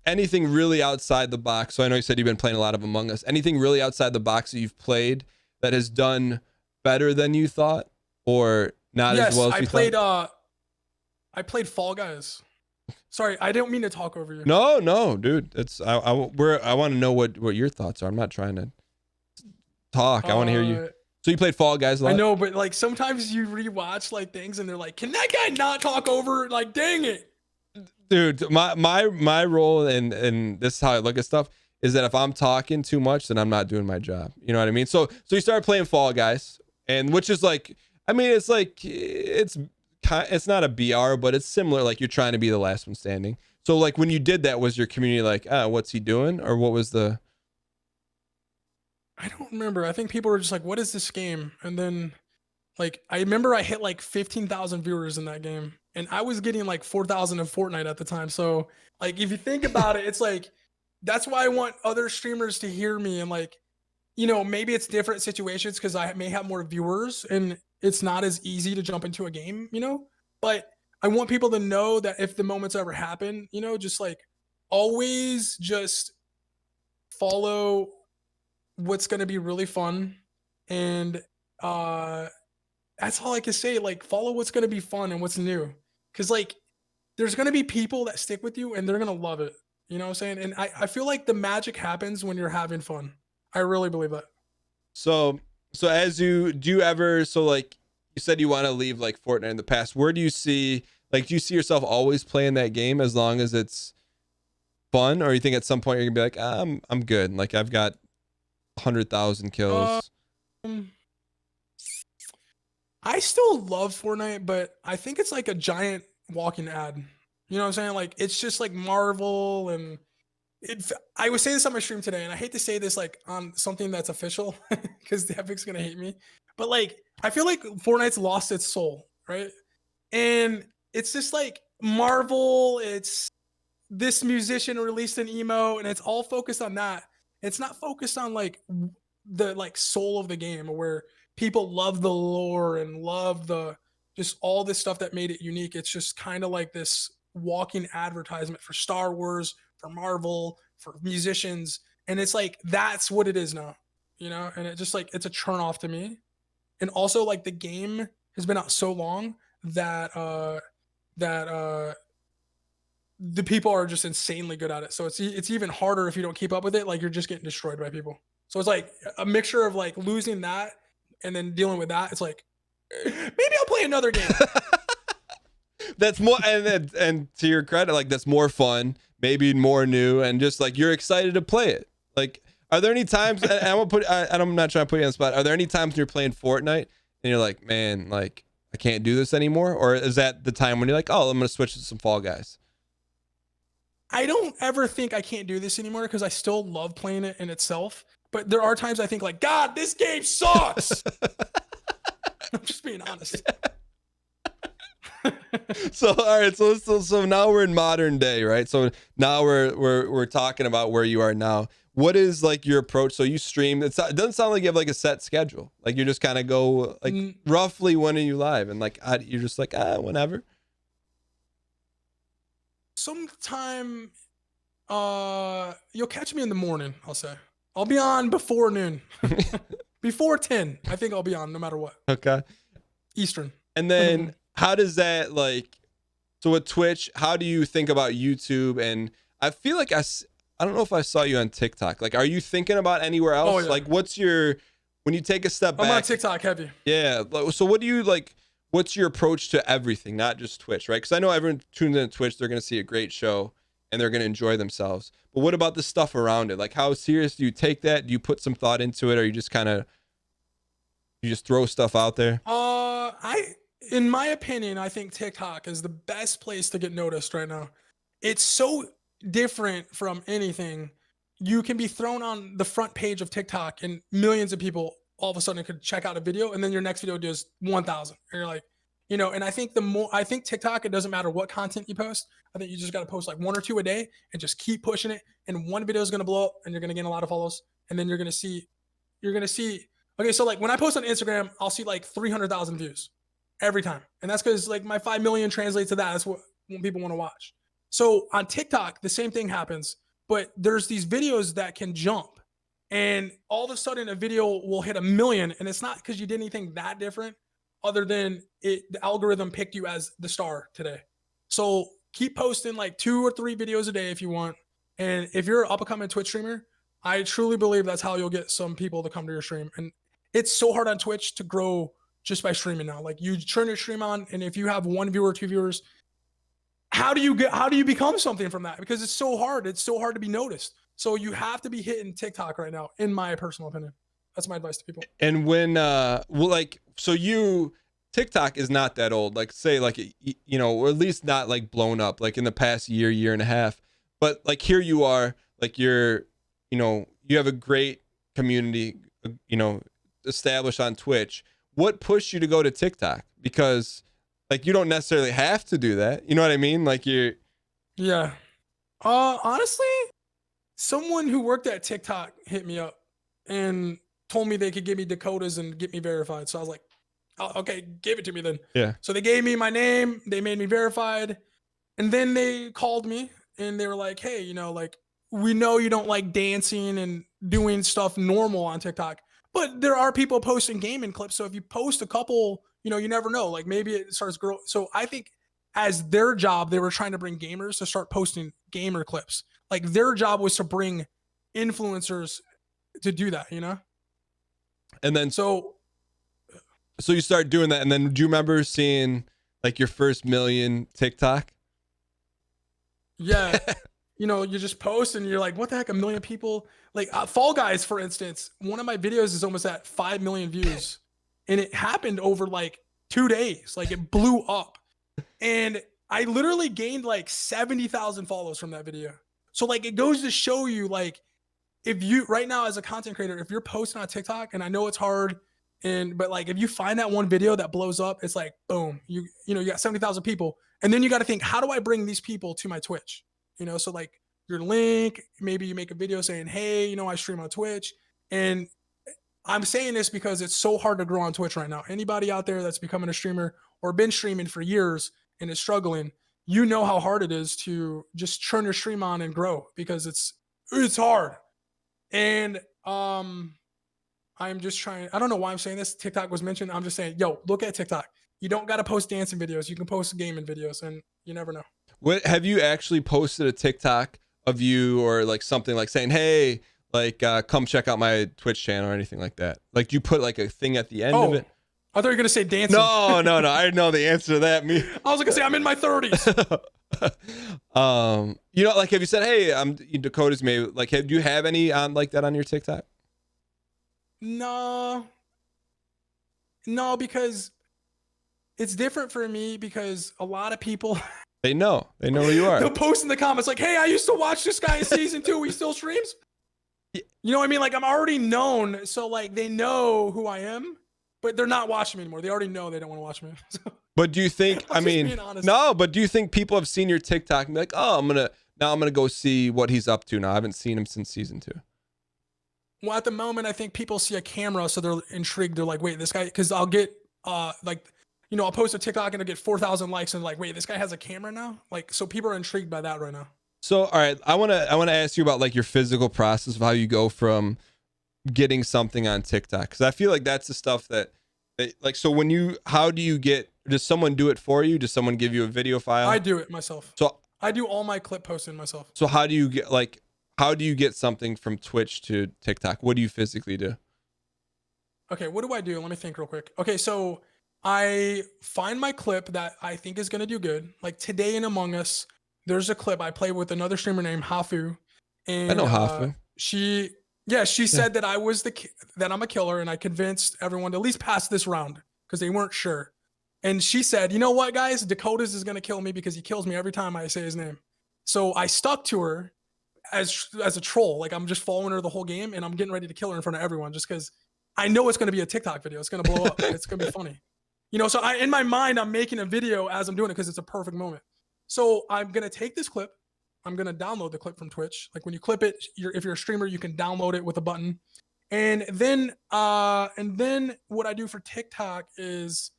anything really outside the box? So I know you said you've been playing a lot of Among Us. Anything really outside the box that you've played that has done better than you thought, or not as well as you thought? I played Fall Guys. Sorry, I didn't mean to talk over you. No, dude. It's I want to know what your thoughts are. I'm not trying to talk. I want to hear you. So you played Fall Guys a lot? I know, but like sometimes you rewatch like things and they're like, can that guy not talk over? Like, dang it. Dude, my role and this is how I look at stuff is that if I'm talking too much, then I'm not doing my job. You know what I mean? So you started playing Fall Guys, and which is like, I mean, it's like it's not a BR, but it's similar. Like you're trying to be the last one standing. So like when you did that, was your community like, what's he doing? Or what was the? I don't remember. I think people were just like, what is this game? And then like, I remember I hit like 15,000 viewers in that game, and I was getting like 4,000 in Fortnite at the time. So like, if you think about it, it's like, that's why I want other streamers to hear me. And like, maybe it's different situations because I may have more viewers and it's not as easy to jump into a game, but I want people to know that if the moments ever happen, just like always just follow what's going to be really fun. And that's all I can say. Like, follow what's going to be fun and what's new. Because like, there's going to be people that stick with you and they're going to love it. You know what I'm saying? And I feel like the magic happens when you're having fun. I really believe that. So as do you ever, so like you said you want to leave like Fortnite in the past, where do you see, like, do you see yourself always playing that game as long as it's fun, or you think at some point you're gonna be like, I'm good, like I've got 100,000 kills? I still love Fortnite, but I think it's like a giant walking ad. You know what I'm saying? Like, it's just like Marvel and I was saying this on my stream today, and I hate to say this like on something that's official because the Epic's gonna hate me. But like, I feel like Fortnite's lost its soul, right? And it's just like Marvel. It's this musician released an emo, and it's all focused on that. It's not focused on like the like soul of the game, where people love the lore and love the just all this stuff that made it unique. It's just kind of like this walking advertisement for Star Wars, for Marvel, for musicians, and it's like that's what it is now, you know. And it just like it's a turn off to me. And also like the game has been out so long that the people are just insanely good at it. So it's even harder if you don't keep up with it. Like you're just getting destroyed by people. So it's like a mixture of like losing that and then dealing with that. It's like maybe I'll play another game. That's more, and to your credit, like that's more fun, maybe more new, and just like you're excited to play it. Like, are there any times? And I'm not trying to put you on the spot. Are there any times when you're playing Fortnite and you're like, man, like I can't do this anymore, or is that the time when you're like, oh, I'm gonna switch to some Fall Guys? I don't ever think I can't do this anymore because I still love playing it in itself. But there are times I think like, God, this game sucks. I'm just being honest. So all right, so now we're in modern day, right? So now we're talking about where you are now. What is like your approach? So you stream. It doesn't sound like you have like a set schedule. Like you just kind of go like roughly when are you live, and like you're just like whenever. Sometime you'll catch me in the morning. I'll say I'll be on before noon. Before 10 I think I'll be on no matter what. Okay. Eastern. And then how does that like, so with Twitch, how do you think about YouTube? And I feel like I don't know if I saw you on TikTok. Like, are you thinking about anywhere else? Oh, yeah. Like when you take a step back? I'm on TikTok heavy. Yeah. So what do you like, what's your approach to everything, not just Twitch, right? Because I know everyone tunes in to Twitch, they're going to see a great show and they're going to enjoy themselves. But what about the stuff around it? Like, how serious do you take that? Do you put some thought into it, or you just you just throw stuff out there? In my opinion, I think TikTok is the best place to get noticed right now. It's so different from anything. You can be thrown on the front page of TikTok and millions of people all of a sudden could check out a video, and then your next video does 1,000. And you're like, you know, and I think TikTok, it doesn't matter what content you post. I think you just got to post like 1 or 2 a day and just keep pushing it. And one video is going to blow up and you're going to gain a lot of follows. And then you're going to see, okay. So like when I post on Instagram, I'll see like 300,000 views every time. And that's because like my 5 million translates to that. That's what people want to watch. So on TikTok, the same thing happens, but there's these videos that can jump. And all of a sudden a video will hit 1 million. And it's not because you did anything that different other than the algorithm picked you as the star today. So keep posting like 2 or 3 videos a day if you want. And if you're an up-and-coming Twitch streamer, I truly believe that's how you'll get some people to come to your stream. And it's so hard on Twitch to grow just by streaming now. Like you turn your stream on, and if you have 1 viewer, 2 viewers, how do you become something from that? Because it's so hard. It's so hard to be noticed. So you have to be hitting TikTok right now, in my personal opinion. That's my advice to people. And when TikTok is not that old, like say like, you know, or at least not like blown up like in the past year and a half. But like here you are, like you have a great community, you know, established on Twitch. What pushed you to go to TikTok? Because like you don't necessarily have to do that. You know what I mean? Like Yeah. Honestly, someone who worked at TikTok hit me up and told me they could give me Dakotaz and get me verified. So I was like, oh, okay, give it to me then. Yeah. So they gave me my name, they made me verified, and then they called me and they were like, hey, you know, like we know you don't like dancing and doing stuff normal on TikTok, but there are people posting gaming clips. So if you post a couple, you know, you never know, like maybe it starts growing. So I think as their job, they were trying to bring gamers to start posting gamer clips. Like their job was to bring influencers to do that, you know? And then so you start doing that. And then do you remember seeing like your first million TikTok? Yeah. You know, you just post and you're like, what the heck, 1 million people? Like Fall Guys, for instance, one of my videos is almost at 5 million views. And it happened over like 2 days. Like it blew up. And I literally gained like 70,000 follows from that video. So like, it goes to show you, like, if you right now as a content creator, if you're posting on TikTok, and I know it's hard, but like, if you find that one video that blows up, it's like, boom, you got 70,000 people. And then you got to think, how do I bring these people to my Twitch? So like your link, maybe you make a video saying, hey, I stream on Twitch. And I'm saying this because it's so hard to grow on Twitch right now. Anybody out there that's becoming a streamer or been streaming for years and is struggling, how hard it is to just turn your stream on and grow, because it's hard. And I'm just trying, I don't know why I'm saying this. TikTok was mentioned. I'm just saying, yo, look at TikTok. You don't got to post dancing videos. You can post gaming videos, and you never know. What have you actually posted a TikTok of you, or like something like saying, hey, like come check out my Twitch channel or anything like that? Like, do you put like a thing at the end of it? I thought you were gonna say dancing. No. I know the answer to that. I was gonna say I'm in my 30s. Like, have you said, hey, I'm Dakotaz? Maybe like, do you have any on like that on your TikTok? No, because it's different for me, because a lot of people they know who you are. They'll post in the comments like, hey, I used to watch this guy in season 2. He still streams. You know what I mean? Like, I'm already known, so like they know who I am, but they're not watching me anymore. They already know they don't want to watch me. But do you think? I mean, no. But do you think people have seen your TikTok and be like, oh, I'm gonna go see what he's up to now? I haven't seen him since season 2. Well, at the moment, I think people see a camera, so they're intrigued. They're like, wait, this guy, because I'll get I'll post a TikTok and I'll get 4,000 likes, and like, wait, this guy has a camera now? Like, so people are intrigued by that right now. So, all right, I want to ask you about like your physical process of how you go from getting something on TikTok, because I feel like that's the stuff that like, so how do you get, does someone do it for you? Does someone give you a video file? I do it myself. So I do all my clip posting myself. So how do you get something from Twitch to TikTok? What do you physically do? Okay, what do I do? Let me think real quick. Okay, so I find my clip that I think is going to do good. Like today in Among Us, there's a clip I play with another streamer named Hafu. And I know Hafu. She said that that I'm a killer, and I convinced everyone to at least pass this round because they weren't sure. And she said, you know what, guys? Dakotaz is going to kill me because he kills me every time I say his name. So I stuck to her as a troll. Like, I'm just following her the whole game, and I'm getting ready to kill her in front of everyone just because I know it's going to be a TikTok video. It's going to blow up. It's going to be funny. So in my mind, I'm making a video as I'm doing it because it's a perfect moment. So I'm going to take this clip. I'm going to download the clip from Twitch. Like when you clip it, if you're a streamer, you can download it with a button. And then what I do for TikTok is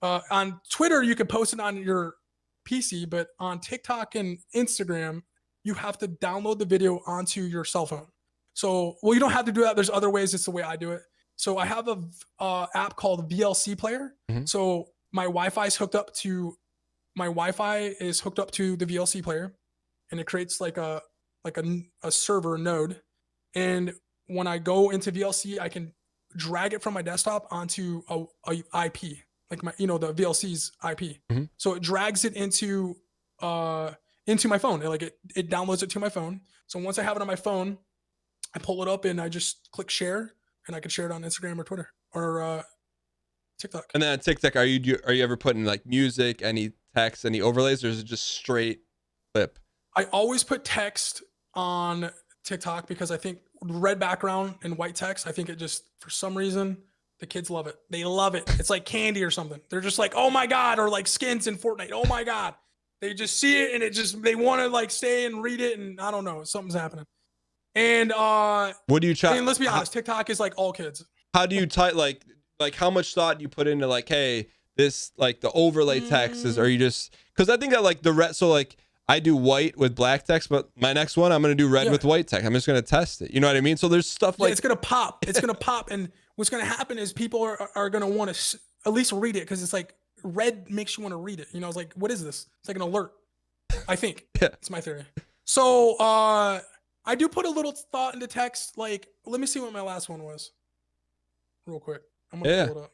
on Twitter, you can post it on your PC, but on TikTok and Instagram, you have to download the video onto your cell phone. So, well, you don't have to do that. There's other ways. It's the way I do it. So I have a app called VLC Player. Mm-hmm. So my Wi-Fi is hooked up to the VLC Player, and it creates like a server node. And when I go into VLC, I can drag it from my desktop onto a IP, like the VLC's IP. Mm-hmm. So it drags it into my phone. It downloads it to my phone. So once I have it on my phone, I pull it up and I just click share, and I can share it on Instagram or Twitter or TikTok. And then on TikTok, are you ever putting like music, any text, any overlays, or is it just straight clip? I always put text on TikTok because I think red background and white text, I think it just, for some reason, the kids love it. They love it. It's like candy or something. They're just like, oh my God, or like skins in Fortnite. Oh my God. They just see it and they want to like stay and read it, and I don't know, something's happening. And what do you try? I mean, let's be honest, TikTok is like all kids. How do you type like how much thought do you put into like, hey, this like the overlay text is, or you just, because I think that like the red, so like I do white with black text, but my next one I'm gonna do red with white text. I'm just gonna test it. You know what I mean? So there's stuff like it's gonna pop. It's gonna pop, and what's gonna happen is people are gonna want to at least read it, because it's like red makes you want to read it. It's like, what is this? It's like an alert. I think. Yeah. It's my theory. So I do put a little thought into text. Like, let me see what my last one was, real quick. I'm gonna pull it up.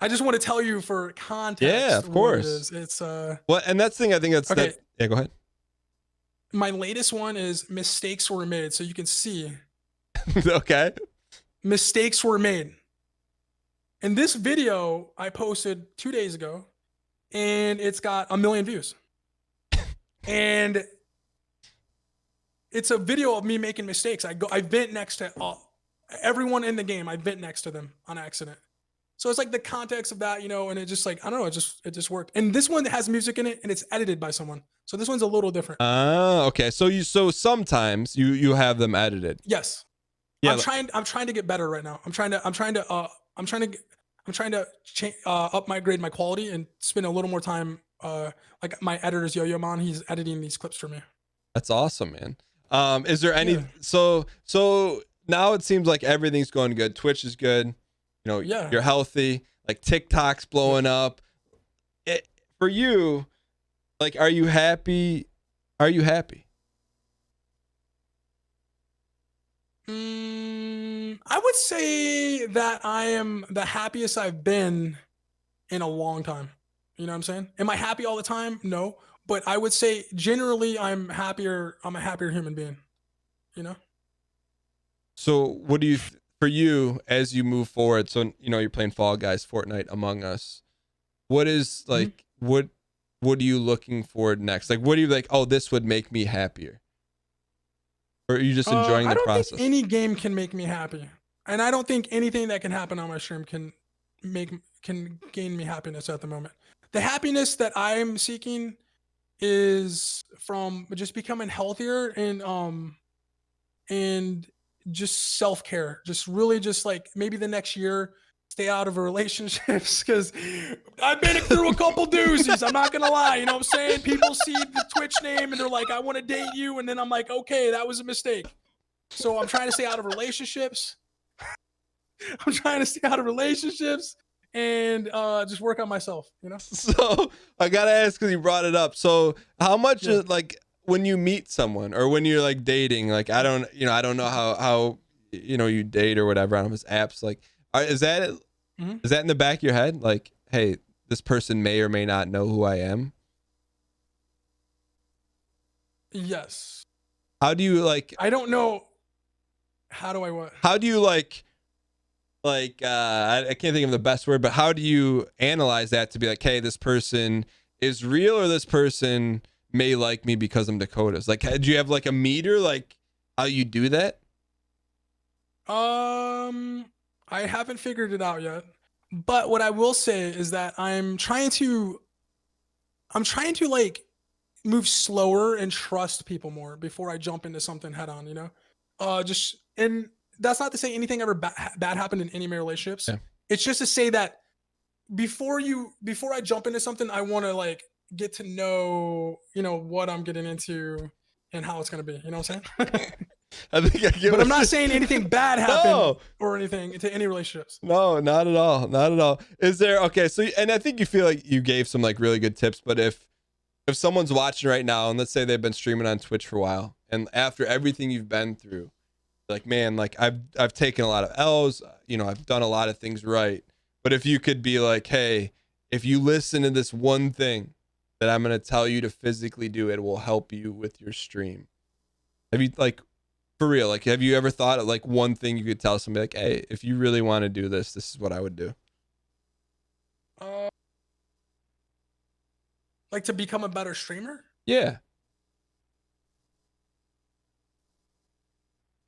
I just want to tell you for context. Yeah, of course. It's well, and that's the thing. I think that's okay. Yeah, go ahead. My latest one is mistakes were made, so you can see. Okay. Mistakes were made. And this video I posted 2 days ago, and it's got 1 million views. And it's a video of me making mistakes. I vent next to everyone in the game. I vent next to them on accident. So it's like the context of that, and it just like, I don't know, it just worked. And this one has music in it and it's edited by someone. So this one's a little different. Okay. So sometimes you have them edited. Yes. Yeah. I'm trying to get better right now. I'm trying to upgrade my quality and spend a little more time. Like my editor's Yo-Yo Man, he's editing these clips for me. That's awesome, man. Is there any, so now it seems like everything's going good. Twitch is good. You're healthy, like TikTok's blowing up. For you, like, are you happy? I would say that I am the happiest I've been in a long time. You know what I'm saying? Am I happy all the time? No. But I would say generally I'm happier. I'm a happier human being, So what do you, for you, as you move forward, so, you're playing Fall Guys, Fortnite, Among Us, what is like, what are you looking for next? Like, what are you like, oh, this would make me happier? Or are you just enjoying the process? I don't think any game can make me happy. And I don't think anything that can happen on my stream can gain me happiness at the moment. The happiness that I'm seeking is from just becoming healthier and just self-care. Just really just like maybe the next year stay out of relationships because I've been through a couple doozies. I'm not gonna lie, you know what I'm saying? People see the Twitch name and they're like, I want to date you, and then I'm like, okay, that was a mistake. So I'm trying to stay out of relationships. And just work on myself, So I gotta ask, because you brought it up. So how much like when you meet someone or when you're like dating, like I don't know how you date or whatever on those apps, like is that is that in the back of your head, like, hey, this person may or may not know who I am? Yes. How do you like? I don't know. How do I what? How do you like I can't think of the best word, but how do you analyze that to be like, hey, this person is real or this person may like me because I'm Dakotaz? Like, do you have like a meter, like how you do that? I haven't figured it out yet, but what I will say is that I'm trying to like move slower and trust people more before I jump into something head on, and that's not to say anything ever bad happened in any of my relationships. Yeah. It's just to say that before I jump into something, I want to like get to know, what I'm getting into and how it's going to be, you know what I'm saying? I think I get, but I'm not saying anything bad happened or anything into any relationships. No, not at all. Is there, okay. So, and I think you feel like you gave some like really good tips, but if someone's watching right now and let's say they've been streaming on Twitch for a while and after everything you've been through, like, man, like I've taken a lot of L's, I've done a lot of things right. But if you could be like, hey, if you listen to this one thing that I'm going to tell you to physically do, it will help you with your stream. Have you, like, for real, like, have you ever thought of like one thing you could tell somebody, like, hey, if you really want to do this, this is what I would do? Like to become a better streamer? Yeah.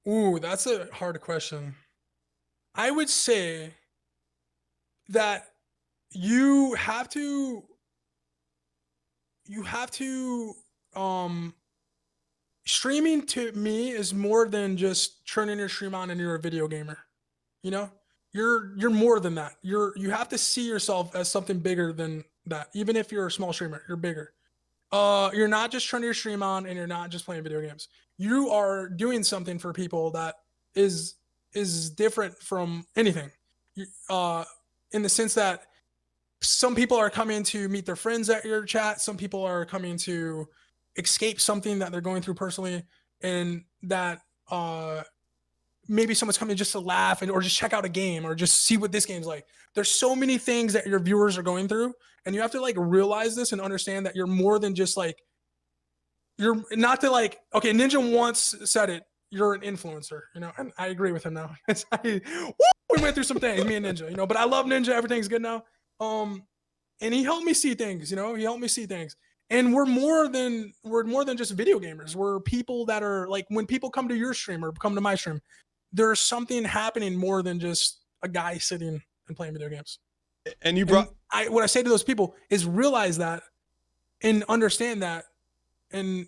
Ooh, that's a hard question. I would say that you have to streaming to me is more than just turning your stream on and you're a video gamer. You're more than that. You have to see yourself as something bigger than that. Even if you're a small streamer, you're bigger. You're not just turning your stream on and you're not just playing video games. You are doing something for people that is different from anything. In the sense that some people are coming to meet their friends at your chat. Some people are coming to escape something that they're going through personally, and that maybe someone's coming just to laugh or just check out a game or just see what this game's like. There's so many things that your viewers are going through, and you have to like realize this and understand that you're more than just like, you're not to like, okay, Ninja once said it, you're an influencer, and I agree with him now. We went through some things, me and Ninja, but I love Ninja. Everything's good now. And he helped me see things, he helped me see things. And we're more than just video gamers. We're people that are like, when people come to your stream or come to my stream, there's something happening more than just a guy sitting and playing video games. And you brought what I say to those people is realize that and understand that and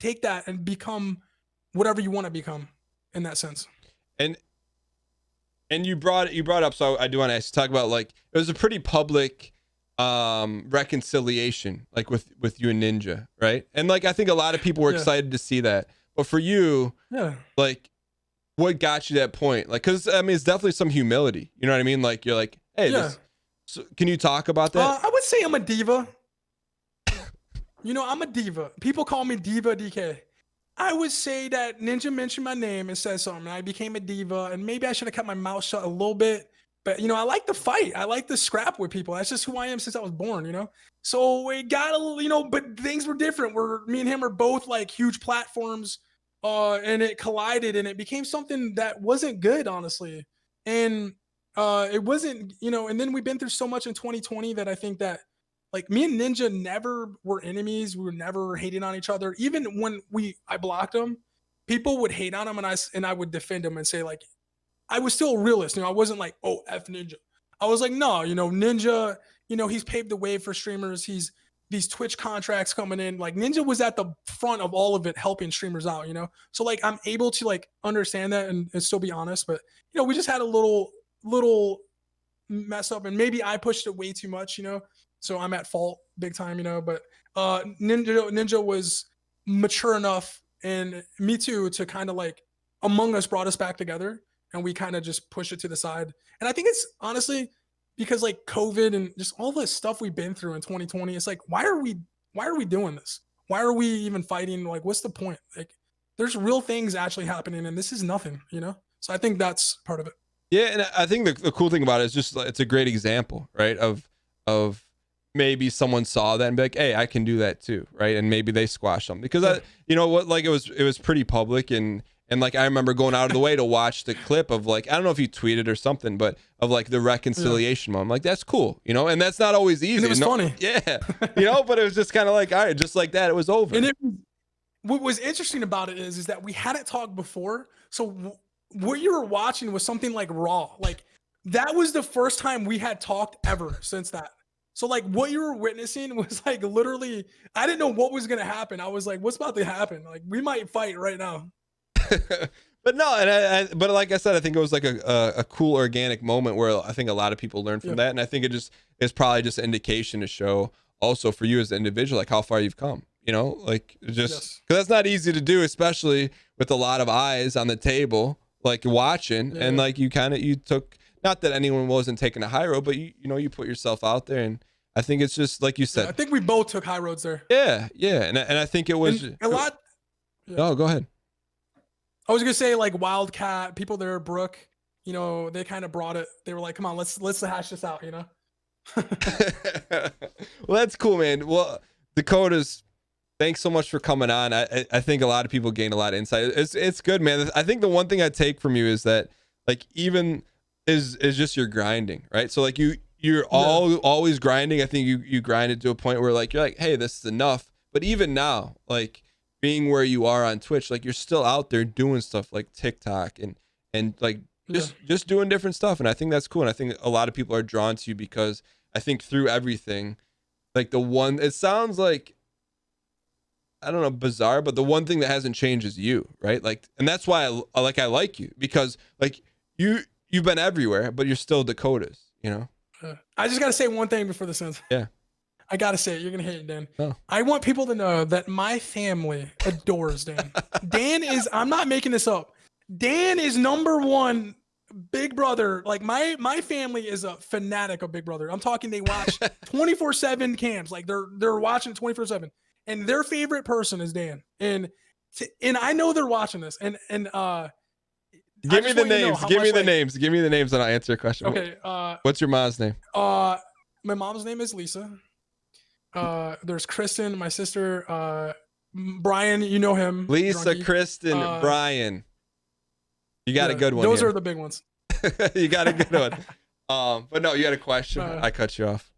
take that and become whatever you want to become in that sense. And you brought up, so I do want to talk about, like, it was a pretty public reconciliation, like with you and Ninja, right? And like I think a lot of people were excited to see that. But for you, like, what got you to that point? Like, because I mean, it's definitely some humility. You know what I mean? Like, you're like, hey, so can you talk about that? I would say I'm a diva. I'm a diva. People call me Diva DK. I would say that Ninja mentioned my name and said something, and I became a diva, and maybe I should have kept my mouth shut a little bit. But, I like to fight. I like to scrap with people. That's just who I am since I was born, So it got a little, but things were different. Me and him are both like huge platforms, and it collided, and it became something that wasn't good, honestly. And it wasn't, and then we've been through so much in 2020 that I think that, like, me and Ninja never were enemies. We were never hating on each other. Even when I blocked him, people would hate on him, and I would defend him and say, like, I was still a realist. I wasn't like, oh, F Ninja. I was like, no, Ninja, he's paved the way for streamers. He's these Twitch contracts coming in. Like, Ninja was at the front of all of it, helping streamers out, So, like, I'm able to, like, understand that and still be honest. But, we just had a little mess up, and maybe I pushed it way too much, So I'm at fault big time, But Ninja was mature enough, and me too, to kind of, like, Among Us brought us back together, and we kind of just push it to the side. And I think it's honestly because, like, COVID and just all the stuff we've been through in 2020. It's like, why are we doing this? Why are we even fighting? Like, what's the point? Like, there's real things actually happening, and this is nothing, So I think that's part of it. Yeah, and I think the cool thing about it is just, it's a great example, right? Of maybe someone saw that and be like, hey, I can do that too, right? And maybe they squash them because it was pretty public, and like I remember going out of the way to watch the clip of, like, I don't know if you tweeted or something, but of, like, the reconciliation moment. Like, that's cool, and that's not always easy. And it was funny. Yeah, but it was just kind of like, all right, just like that, it was over. And what was interesting about it is that we hadn't talked before, so what you were watching was something like Raw. Like, that was the first time we had talked ever since that. So, like, what you were witnessing was, like, literally, I didn't know what was going to happen. I was like, what's about to happen? Like, we might fight right now. But no, but like I said, I think it was like a cool organic moment where I think a lot of people learned from that. And I think it's probably just an indication to show also for you as an individual, like, how far you've come, like, just because that's not easy to do, especially with a lot of eyes on the table, like, watching. And like, you took, not that anyone wasn't taking a high road, but you put yourself out there, and I think it's just like you said. I think we both took high roads there. Yeah, and I think it was a lot. Oh, go ahead. I was gonna say, like, Wildcat people there, Brooke, they kind of brought it. They were like, come on, let's hash this out, Well, that's cool, man. Well, Dakotaz, thanks so much for coming on. I think a lot of people gain a lot of insight. It's good, man. I think the one thing I take from you is that, like, even is just your grinding, right? So, like, you're always grinding. I think you grinded to a point where, like, you're like, hey, this is enough. But even now, like, being where you are on Twitch, like, you're still out there doing stuff like TikTok and like just doing different stuff. And I think that's cool. And I think a lot of people are drawn to you because I think through everything, like, it sounds like, I don't know, bizarre, but the one thing that hasn't changed is you, right? Like, and that's why I like you, because, like, you've been everywhere, but you're still Dakotaz, I just got to say one thing before this ends. Yeah. I got to say it. You're going to hate it, Dan. Oh. I want people to know that my family adores Dan. I'm not making this up. Dan is number one Big Brother. Like, my family is a fanatic of Big Brother. I'm talking, they watch 24/7 cams. Like, they're watching 24/7. And their favorite person is Dan. And I know they're watching this. And Give me the names. Give me the names. Give me the names, and I'll answer your question. Okay. What's your mom's name? My mom's name is Lisa. There's Kristen, my sister, Brian, you know him. Lisa, Drunky. Kristen, Brian. You got a good one. Those are the big ones. You got a good one. But no, you had a question. I cut you off.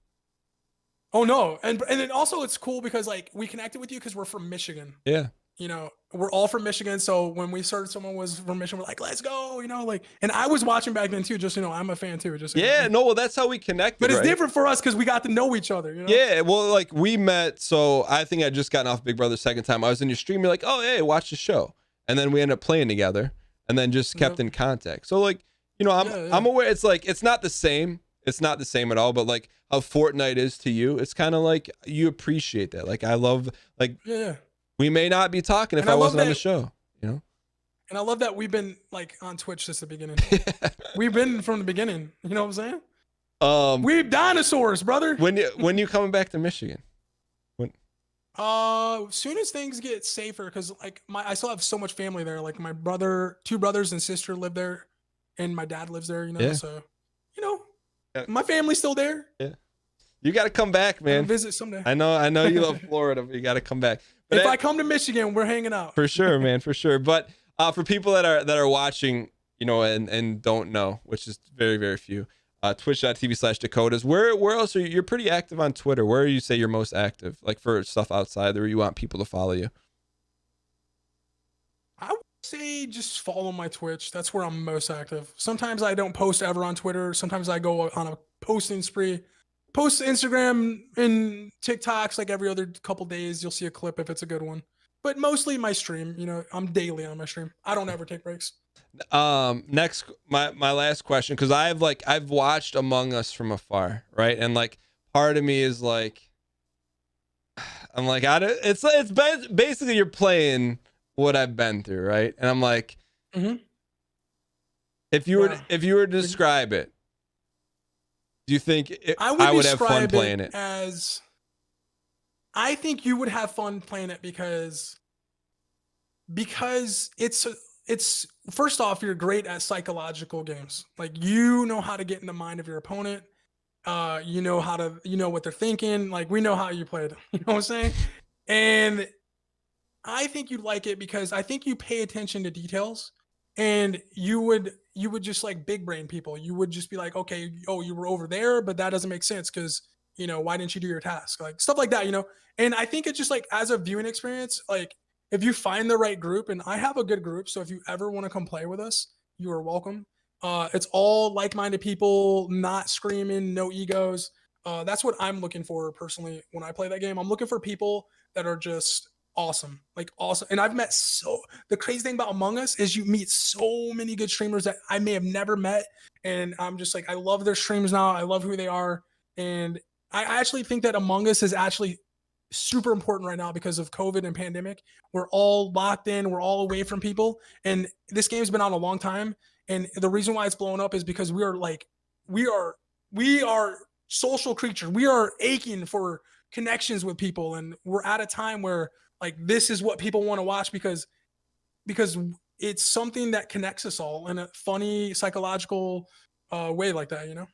Oh no, and then also it's cool because like we connected with you because we're from Michigan. Yeah. You know, we're all from Michigan. So when we started, someone was from Michigan, we're like, let's go, you know, like, and I was watching back then too, just, you know, I'm a fan too. Just, so Yeah, no, well, that's how we connected. but it's right? different for us because we got to know each other, you know? Yeah, well, like we met. So I think I just gotten off Big Brother second time. I was in your stream. You're like, oh, hey, watch the show. And then we ended up playing together and then just kept in contact. So like, you know, I'm aware it's like, it's not the same. It's not the same at all, but like how Fortnite is to you, it's kind of like you appreciate that. Like I love, like, we may not be talking if I wasn't on the show, you know? And I love that we've been like on Twitch since the beginning. We've been from the beginning. You know what I'm saying? We're dinosaurs, brother. When you coming back to Michigan? When? Soon as things get safer, because like I still have so much family there. Like my brother, 2 brothers and sister live there, and my dad lives there. You know, so you know, my family's still there. Yeah, you got to come back, man. Visit someday. I know you love Florida, but you got to come back. But if I come to Michigan, we're hanging out. For sure, man, for sure. But for people that are watching, you know, and don't know, which is very, very few, twitch.tv/Dakotaz. Where else are you? You're pretty active on Twitter. Where you say you're most active? Like for stuff outside where you want people to follow you? I would say just follow my Twitch. That's where I'm most active. Sometimes I don't post ever on Twitter. Sometimes I go on a posting spree. Post Instagram and TikToks like every other couple days. You'll see a clip if it's a good one. But mostly my stream. You know, I'm daily on my stream. I don't ever take breaks. Next, my last question, because I've watched Among Us from afar, right? And like part of me is like, I'm like, it's basically you're playing what I've been through, right? And I'm like, if you were to describe it, do you think I would have fun playing it? As I think you would have fun playing it because it's first off, you're great at psychological games. Like you know how to get in the mind of your opponent. You know what they're thinking. Like we know how you played. You know what I'm saying? And I think you'd like it because I think you pay attention to details, and you would just like big brain people. You would just be like, okay, oh, you were over there, but that doesn't make sense because, you know, why didn't you do your task? Like stuff like that, you know? And I think it's just like as a viewing experience, like if you find the right group, and I have a good group, so if you ever want to come play with us, you are welcome. It's all like-minded people, not screaming, no egos. That's what I'm looking for personally when I play that game. I'm looking for people that are just awesome, like awesome. And I've met the crazy thing about Among Us is you meet so many good streamers that I may have never met, and I'm just like, I love their streams now. I love who they are, and I actually think that Among Us is actually super important right now because of COVID and pandemic. We're all locked in, we're all away from people, and this game's been out a long time. And the reason why it's blown up is because we are social creatures. We are aching for connections with people, and we're at a time where like this is what people want to watch because it's something that connects us all in a funny psychological way like that, you know?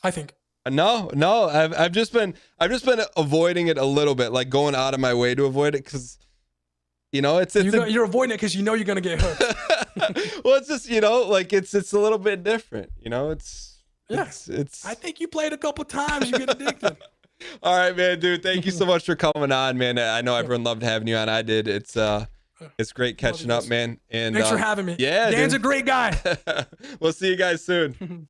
I think. No, I've just been avoiding it a little bit, like going out of my way to avoid it because, you know, you're avoiding it because you know you're gonna get hooked. Well, it's just, you know, like it's a little bit different, you know. It's I think you played a couple times, you get addicted. All right, man, dude. Thank you so much for coming on, man. I know everyone loved having you on. I did. It's great catching up, man. And thanks for having me. Yeah, Dan's a great guy. We'll see you guys soon.